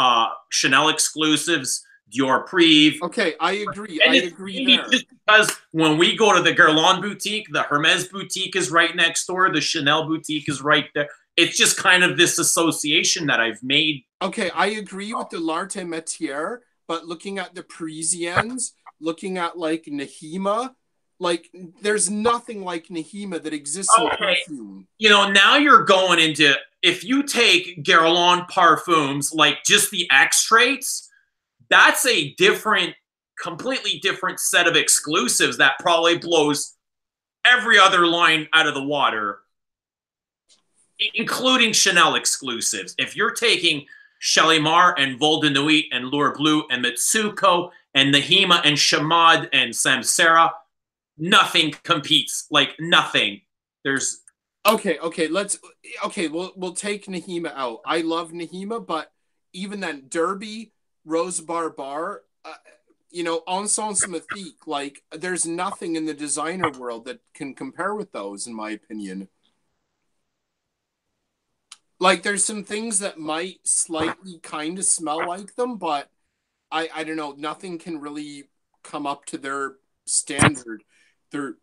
Chanel exclusives, Dior Prive. Okay, I agree. I agree there. Just because when we go to the Guerlain boutique, the Hermes boutique is right next door. The Chanel boutique is right there. It's just kind of this association that I've made. Okay, I agree with the l'art et métier, but looking at the Parisians, looking at like Nehima, like there's nothing like Nehima that exists in perfume. Now you're going into, if you take Guerlain parfums, like just the extracts, that's a completely different set of exclusives that probably blows every other line out of the water, including Chanel exclusives. If you're taking Shalimar and Vol de Nuit and Lure Bleu and Mitsuko and Nehima and Chamad and Samsara, nothing competes. Like nothing. There's okay. We'll take Nehima out. I love Nehima, but even then, Derby, Rose Bar, Encens Mythique, like there's nothing in the designer world that can compare with those, in my opinion. Like there's some things that might slightly kind of smell like them, but I don't know, nothing can really come up to their standard, their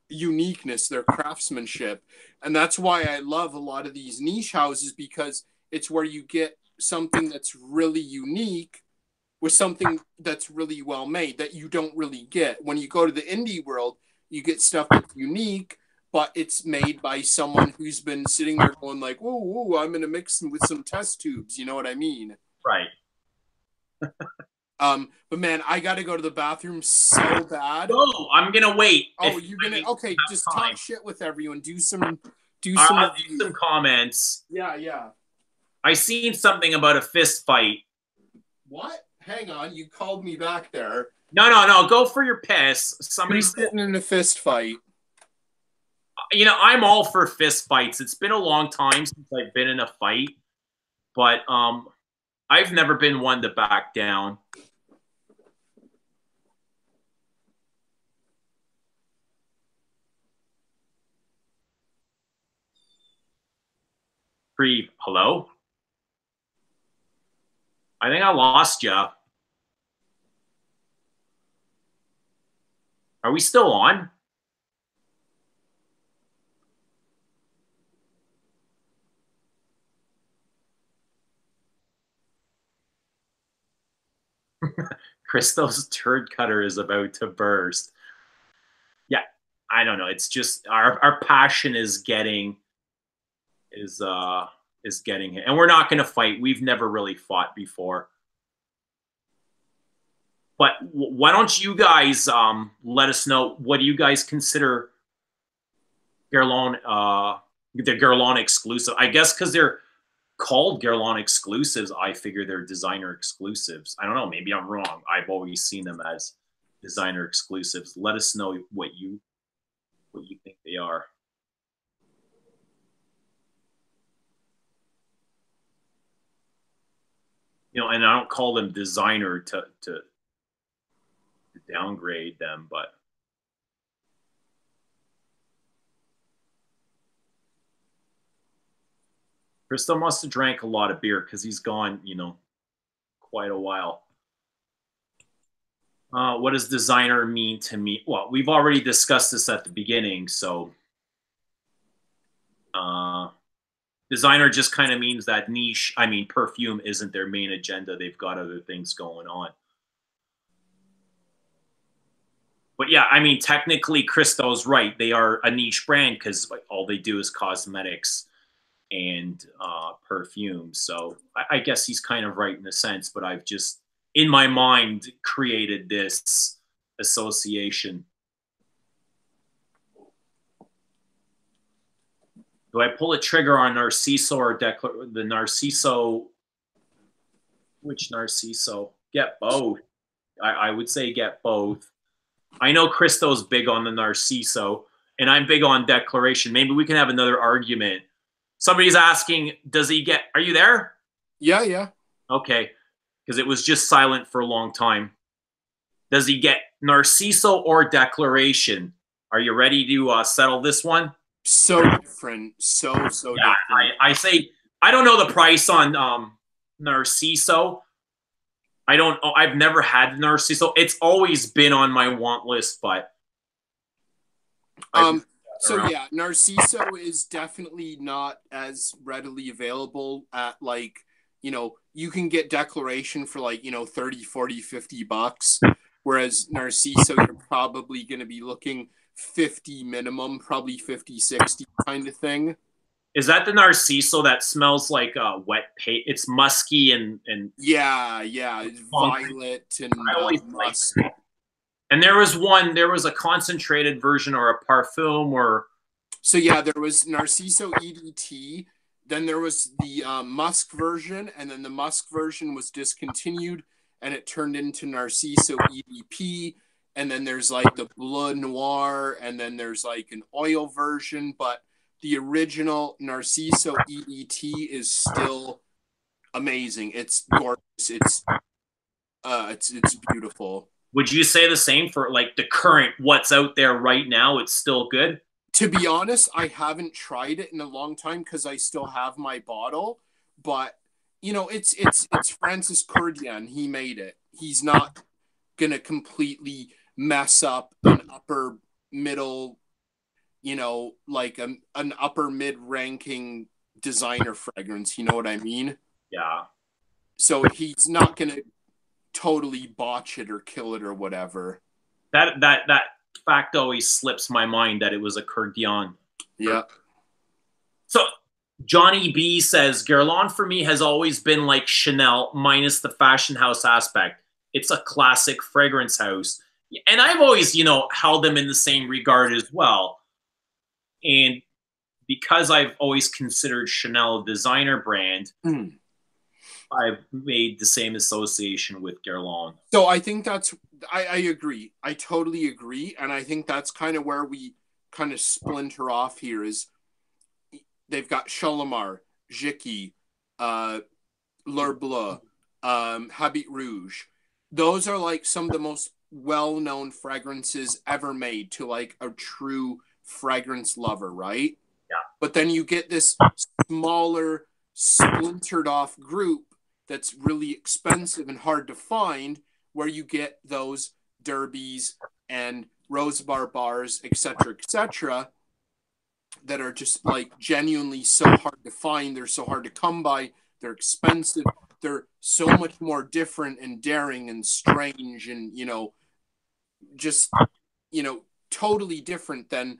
uniqueness, their craftsmanship. And that's why I love a lot of these niche houses, because it's where you get something that's really unique with something that's really well made that you don't really get. When you go to the indie world, you get stuff that's unique, but it's made by someone who's been sitting there going like, whoa, I'm going to mix them with some test tubes. You know what I mean? Right. But man, I got to go to the bathroom so bad. Oh, I'm going to wait. Oh, you're going to, okay, just talk shit with everyone. Do some comments. Yeah. I seen something about a fist fight. What? Hang on, you called me back there. No. Go for your piss. Somebody's sitting in a fist fight. I'm all for fist fights. It's been a long time since I've been in a fight, but I've never been one to back down. Hello? I think I lost you. Are we still on? Kristo's turd cutter is about to burst. Yeah, I don't know. It's just our passion is getting is getting it. And we're not going to fight. We've never really fought before. But why don't you guys let us know, what do you guys consider Guerlain, the Guerlain exclusive? I guess because they're called Guerlain exclusives, I figure they're designer exclusives. I don't know. Maybe I'm wrong. I've always seen them as designer exclusives. Let us know what you think they are. You know, and I don't call them designer to downgrade them, but Kristo must have drank a lot of beer because he's gone, you know, quite a while. What does designer mean to me? Well, we've already discussed this at the beginning, so designer just kind of means that niche, I mean, perfume isn't their main agenda. They've got other things going on. But yeah, I mean, technically, Kristo's right. They are a niche brand because like, all they do is cosmetics and perfume. So I guess he's kind of right in a sense, but I've just, in my mind, created this association. Do I pull a trigger on Narciso or the Narciso? Which Narciso? Get both. I would say get both. I know Kristo's big on the Narciso, and I'm big on Declaration. Maybe we can have another argument. Somebody's asking, does he get, are you there? Yeah, yeah. Okay, because it was just silent for a long time. Does he get Narciso or Declaration? Are you ready to settle this one? So different. So yeah, different. I say, I don't know the price on Narciso. I've never had Narciso. It's always been on my want list, but so yeah, Narciso is definitely not as readily available at like, you know, you can get Declaration for like, you know, 30, 40, 50 bucks. Whereas Narciso, you're probably going to be looking 50 minimum, probably 50, 60 kind of thing. Is that the Narciso that smells like wet paint? It's musky and yeah, it's violet and musk. And there was a concentrated version or a parfum or. So yeah, there was Narciso EDT. Then there was the musk version, and then the musk version was discontinued, and it turned into Narciso EDP. And then there's like the Bleu Noir, and then there's like an oil version, but the original Narciso EDT is still amazing. It's gorgeous. It's beautiful. Would you say the same for like the current what's out there right now? It's still good? To be honest, I haven't tried it in a long time because I still have my bottle. But you know, it's Francis Cordian. He made it. He's not gonna completely mess up an upper middle, you know, like an upper mid ranking designer fragrance. You know what I mean? Yeah. So he's not gonna totally botch it or kill it or whatever. That fact always slips my mind that it was a Cordian. Yeah. So Johnny B says Guerlain for me has always been like Chanel minus the fashion house aspect. It's a classic fragrance house. And I've always, you know, held them in the same regard as well. And because I've always considered Chanel a designer brand, I've made the same association with Guerlain. So I think I agree. I totally agree. And I think that's kind of where we kind of splinter off here is they've got Shalimar, Jiki, L'Heure Bleue, Habit Rouge. Those are like some of the most well-known fragrances ever made to like a true fragrance lover, right? Yeah. But then you get this smaller, splintered off group that's really expensive and hard to find, where you get those derbies and rose bar bars, etc., that are just like genuinely so hard to find. They're so hard to come by. They're expensive. They're so much more different and daring and strange and, you know, just, you know, totally different than,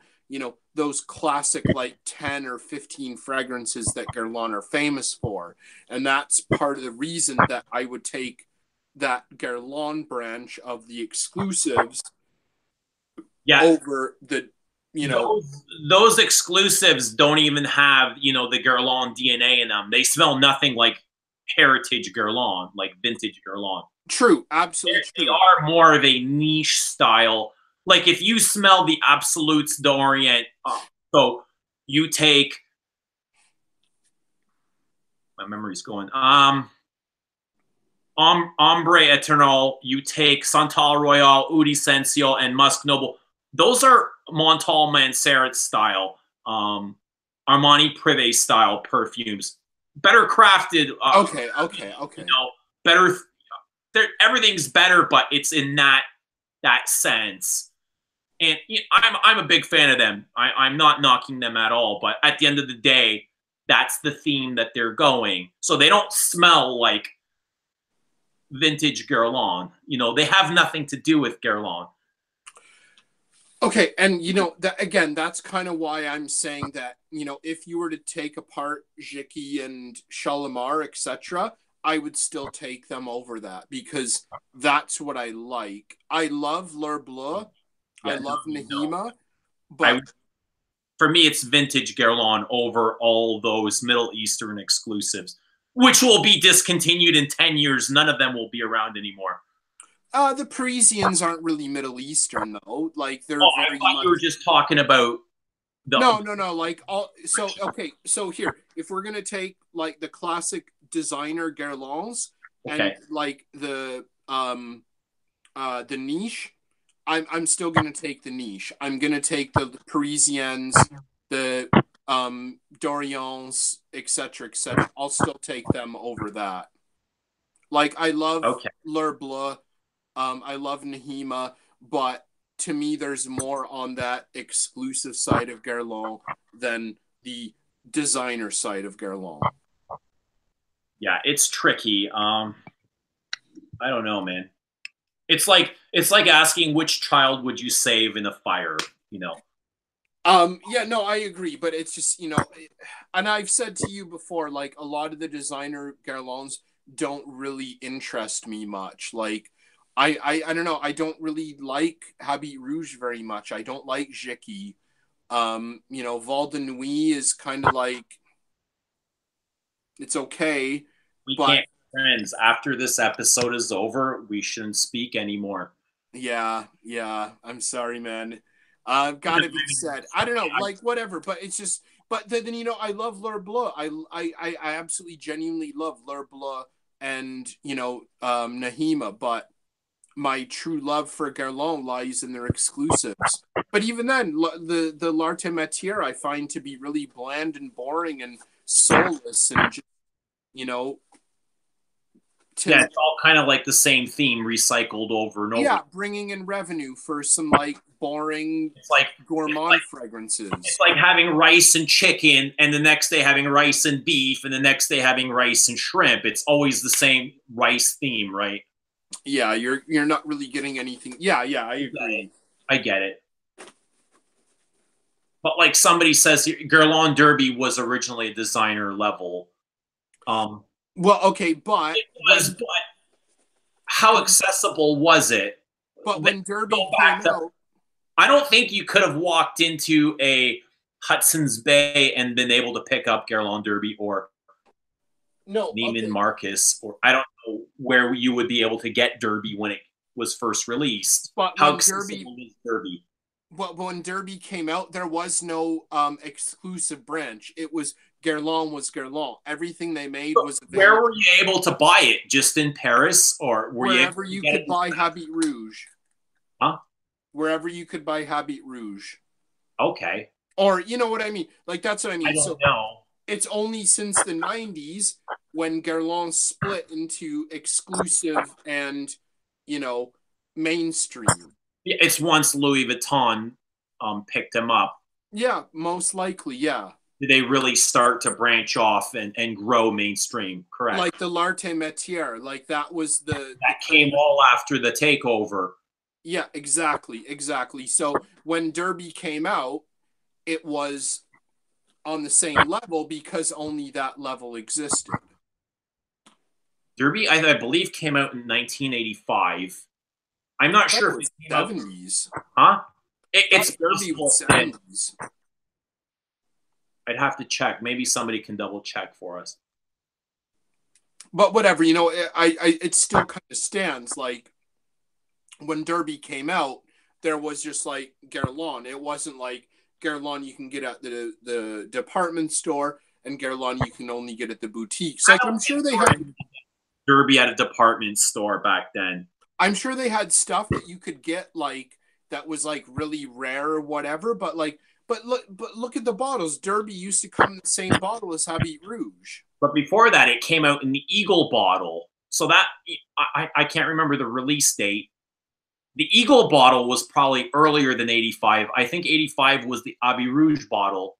those classic like 10 or 15 fragrances that Guerlain are famous for. And that's part of the reason that I would take that Guerlain branch of the exclusives over the, those exclusives don't even have, the Guerlain DNA in them. They smell nothing like heritage Guerlain, like vintage Guerlain. True, absolutely true. They are more of a niche style. Like if you smell the Absolutes d'Orient, so you take, my memory's going, Ombre Eternal, you take Santal Royal, Oud Essentiel, and Musk Noble. Those are Montal Mancerat style, Armani Privé style perfumes. Better crafted. Okay. Better. Everything's better, but it's in that sense. And I'm a big fan of them. I'm not knocking them at all. But at the end of the day, that's the theme that they're going. So they don't smell like vintage Guerlain. They have nothing to do with Guerlain. Okay, and again, that's kind of why I'm saying that, if you were to take apart Diptyque and Shalimar, etc., I would still take them over that, because that's what I like. I love L'Heure Bleue, I love Nahima, but for me, it's vintage Guerlain over all those Middle Eastern exclusives, which will be discontinued in 10 years. None of them will be around anymore. The Parisians aren't really Middle Eastern, though. Like, they're very much... You were just talking about the... No. Like, so here, if we're going to take, like, the classic designer Guerlains and, like, the niche, I'm still going to take the niche. I'm going to take the Parisians, the Dorians, etc., etc. I'll still take them over that. Like, I love L'Heure Bleue. I love Nahima, but to me, there's more on that exclusive side of Guerlain than the designer side of Guerlain. Yeah, it's tricky. I don't know, man. It's like asking which child would you save in a fire, Yeah, no, I agree, but it's just, and I've said to you before, like, a lot of the designer Guerlains don't really interest me much. Like, I don't know. I don't really like Habit Rouge very much. I don't like Diptyque. Val de Nuit is kind of like, it's okay. We can't be friends. After this episode is over, we shouldn't speak anymore. Yeah. I'm sorry, man. Gotta be said. I don't know, like, whatever. But it's just, but then I love L'Heure Bleue. I absolutely genuinely love L'Heure Bleue and Nahima, but my true love for Guerlain lies in their exclusives. But even then, the L'Arte Matière I find to be really bland and boring and soulless and just, it's all kind of like the same theme recycled over and over. Yeah, bringing in revenue for some like boring, gourmand fragrances. It's like having rice and chicken, and the next day having rice and beef, and the next day having rice and shrimp. It's always the same rice theme, right? Yeah, you're not really getting anything. Yeah, I agree. I get it. But like somebody says, Guerlain Derby was originally a designer level. Well, okay, but how accessible was it? But when Derby came out, I don't think you could have walked into a Hudson's Bay and been able to pick up Guerlain Derby or Neiman Marcus, or I don't know where you would be able to get Derby when it was first released. But how accessible is Derby? But when Derby came out, there was no exclusive branch. It was Guerlain was Guerlain. Everything they made was available. Where were you able to buy it? Just in Paris, or wherever you could buy Habit Rouge? Huh? Wherever you could buy Habit Rouge. Okay. Or you know what I mean? Like that's what I mean. I don't know. It's only since the 90s when Guerlain split into exclusive and mainstream. It's once Louis Vuitton picked them up. Yeah, most likely, yeah. Did they really start to branch off and grow mainstream? Correct. Like the L'Arte Matière, like that was that came all after the takeover. Yeah, exactly. So when Derby came out, it was on the same level because only that level existed. Derby, I believe, came out in 1985. I'm not sure if it came 70s. Huh? It's Derby was 70s. I'd have to check. Maybe somebody can double check for us. But whatever, you know, it still kind of stands. Like when Derby came out, there was just like Guerlain. It wasn't like Guerlain you can get at the department store and Guerlain you can only get at the boutiques. Like I'm sure they had Derby at a department store back then. I'm sure they had stuff that you could get like that was like really rare or whatever, but look at the bottles. Derby used to come in the same bottle as Habit Rouge. But before that, it came out in the Eagle bottle. So that I can't remember the release date. The Eagle bottle was probably earlier than 85. I think 85 was the Habit Rouge bottle.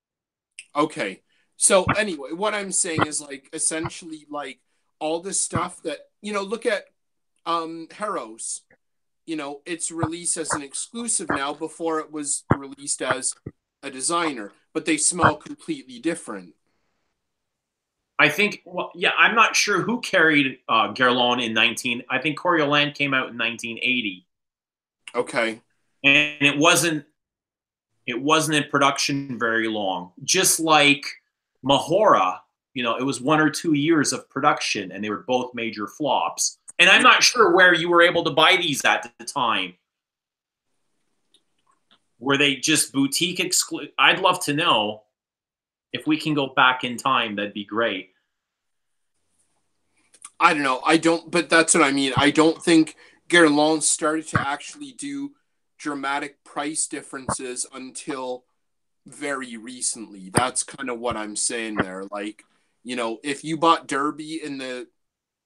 Okay. So anyway, what I'm saying is like essentially like all this stuff that, you know, look at Hermes. You know, it's released as an exclusive now. Before it was released as a designer, but they smell completely different. I think, well, yeah, I'm not sure who carried Guerlain in 19. I think Coriolan came out in 1980. Okay. And it wasn't in production very long. Just like Mahora, you know, it was 1 or 2 years of production, and they were both major flops. And I'm not sure where you were able to buy these at the time. Were they just boutique exclusive? I'd love to know. If we can go back in time, that'd be great. I don't know. I don't, but that's what I mean. I don't think Guerlain started to actually do dramatic price differences until very recently. That's kind of what I'm saying there. Like, you know, if you bought Derby in the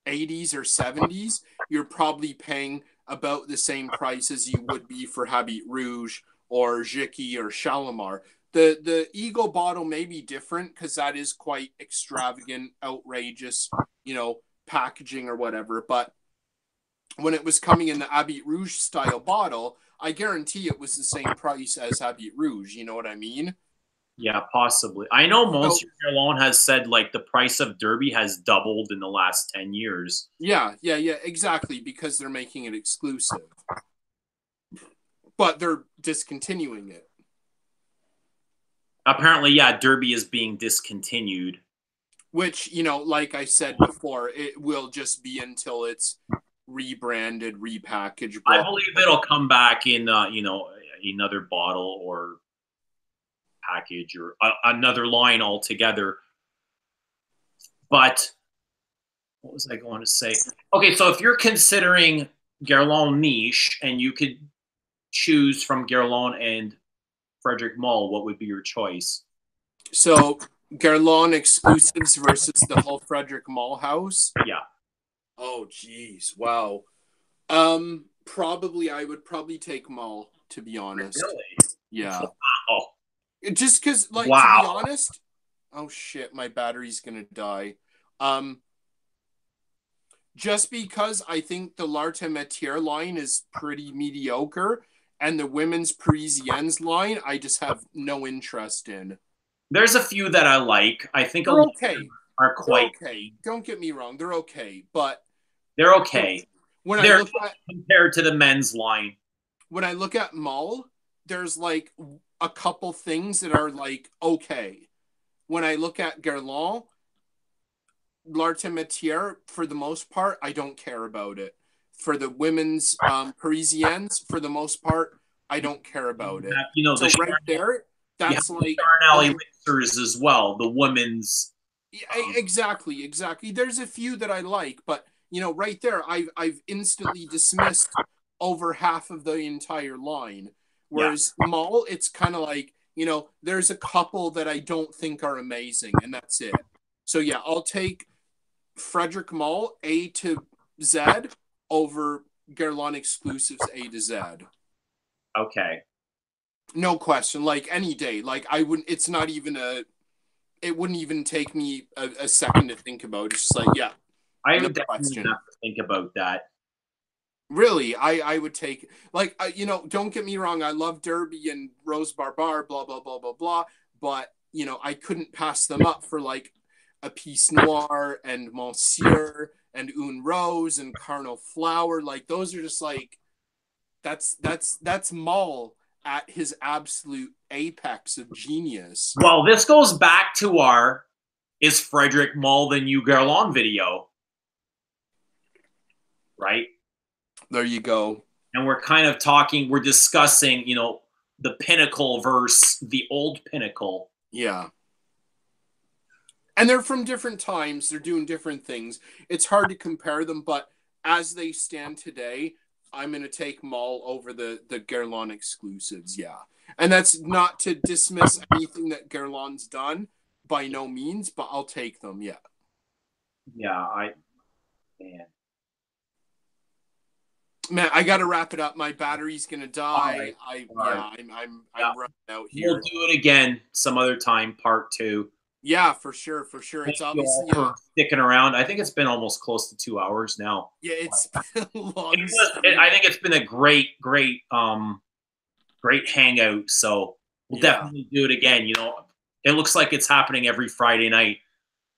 80s or 70s, you're probably paying about the same price as you would be for Habit Rouge or Diptyque or Shalimar. The Eagle bottle may be different because that is quite extravagant, outrageous, you know, packaging or whatever. But when it was coming in the Habit Rouge style bottle, I guarantee it was the same price as Habit Rouge. You know what I mean? Yeah, possibly. I know Monsieur Guerlain has said like the price of Derby has doubled in the last 10 years. Yeah, exactly, because they're making it exclusive. But they're discontinuing it. Apparently, yeah, Derby is being discontinued. Which, you know, like I said before, it will just be until it's rebranded, repackaged. I believe it'll come back in, you know, another bottle or package or another line altogether. But what was I going to say? Okay, so if you're considering Guerlain niche and you could choose from Guerlain and Frederic Malle, what would be your choice? So Guerlain exclusives versus the whole Frederic Malle house? Yeah. Oh, geez. Wow. Probably, I would probably take Malle, to be honest. Really? Yeah. Wow. Just because, like, wow. to be honest, oh shit, my battery's gonna die. Just because I think the L'Arte Métier line is pretty mediocre, and the women's Parisiennes line, I just have no interest in. There's a few that I like. I think they're okay. Are quite they're okay. Don't get me wrong, they're okay, but they're okay. When they're I look at compared to the men's line. When I look at Malle, there's like a couple things that are like okay. When I look at Guerlain, L'Arte Métier, for the most part, I don't care about it. For the women's Parisiennes, for the most part, I don't care about it. You know, so right there, that's like Charnelli mixers as well. The women's. Exactly. There's a few that I like, but you know, right there, I've instantly dismissed over half of the entire line. Whereas Malle, it's kind of like, you know, there's a couple that I don't think are amazing, and that's it. So yeah, I'll take Frederic Malle A to Z over Guerlain exclusives A to Z. Okay. No question. Like any day. Like I wouldn't. It's not even a. It wouldn't even take me a second to think about. It's just like, yeah. I would definitely have to think about that. Really, I would take, like, you know, don't get me wrong, I love Derby and Rose Barbar, blah blah blah blah blah, but you know, I couldn't pass them up for like a Piece Noir and Monsieur and Une Rose and Carnal Flower. Like those are just like, that's Malle at his absolute apex of genius. Well, this goes back to our "Is Frederic Malle the new Guerlain" video, right? There you go. And we're kind of talking, we're discussing, you know, the pinnacle versus the old pinnacle. Yeah. And they're from different times. They're doing different things. It's hard to compare them, but as they stand today, I'm going to take Malle over the Guerlain exclusives. Yeah. And that's not to dismiss anything that Guerlain's done, by no means, but I'll take them. Yeah. Yeah, man, I got to wrap it up. My battery's going to die. I'm running out here. We'll do it again some other time, part 2. Yeah, for sure, for sure. Thank it's obviously for sticking around. I think it's been almost close to 2 hours now. Yeah, it's been a long. I think it's been a great hangout. So we'll definitely do it again. You know, it looks like it's happening every Friday night.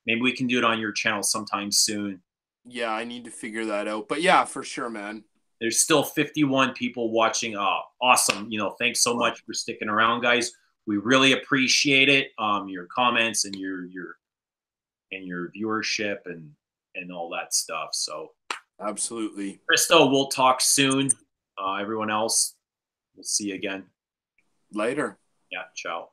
Maybe we can do it on your channel sometime soon. Yeah, I need to figure that out. But yeah, for sure, man. There's still 51 people watching. Awesome. You know, thanks so much for sticking around, guys. We really appreciate it. Your comments and your viewership and all that stuff. So absolutely. Kristo, we'll talk soon. Everyone else, we'll see you again. Later. Yeah, ciao.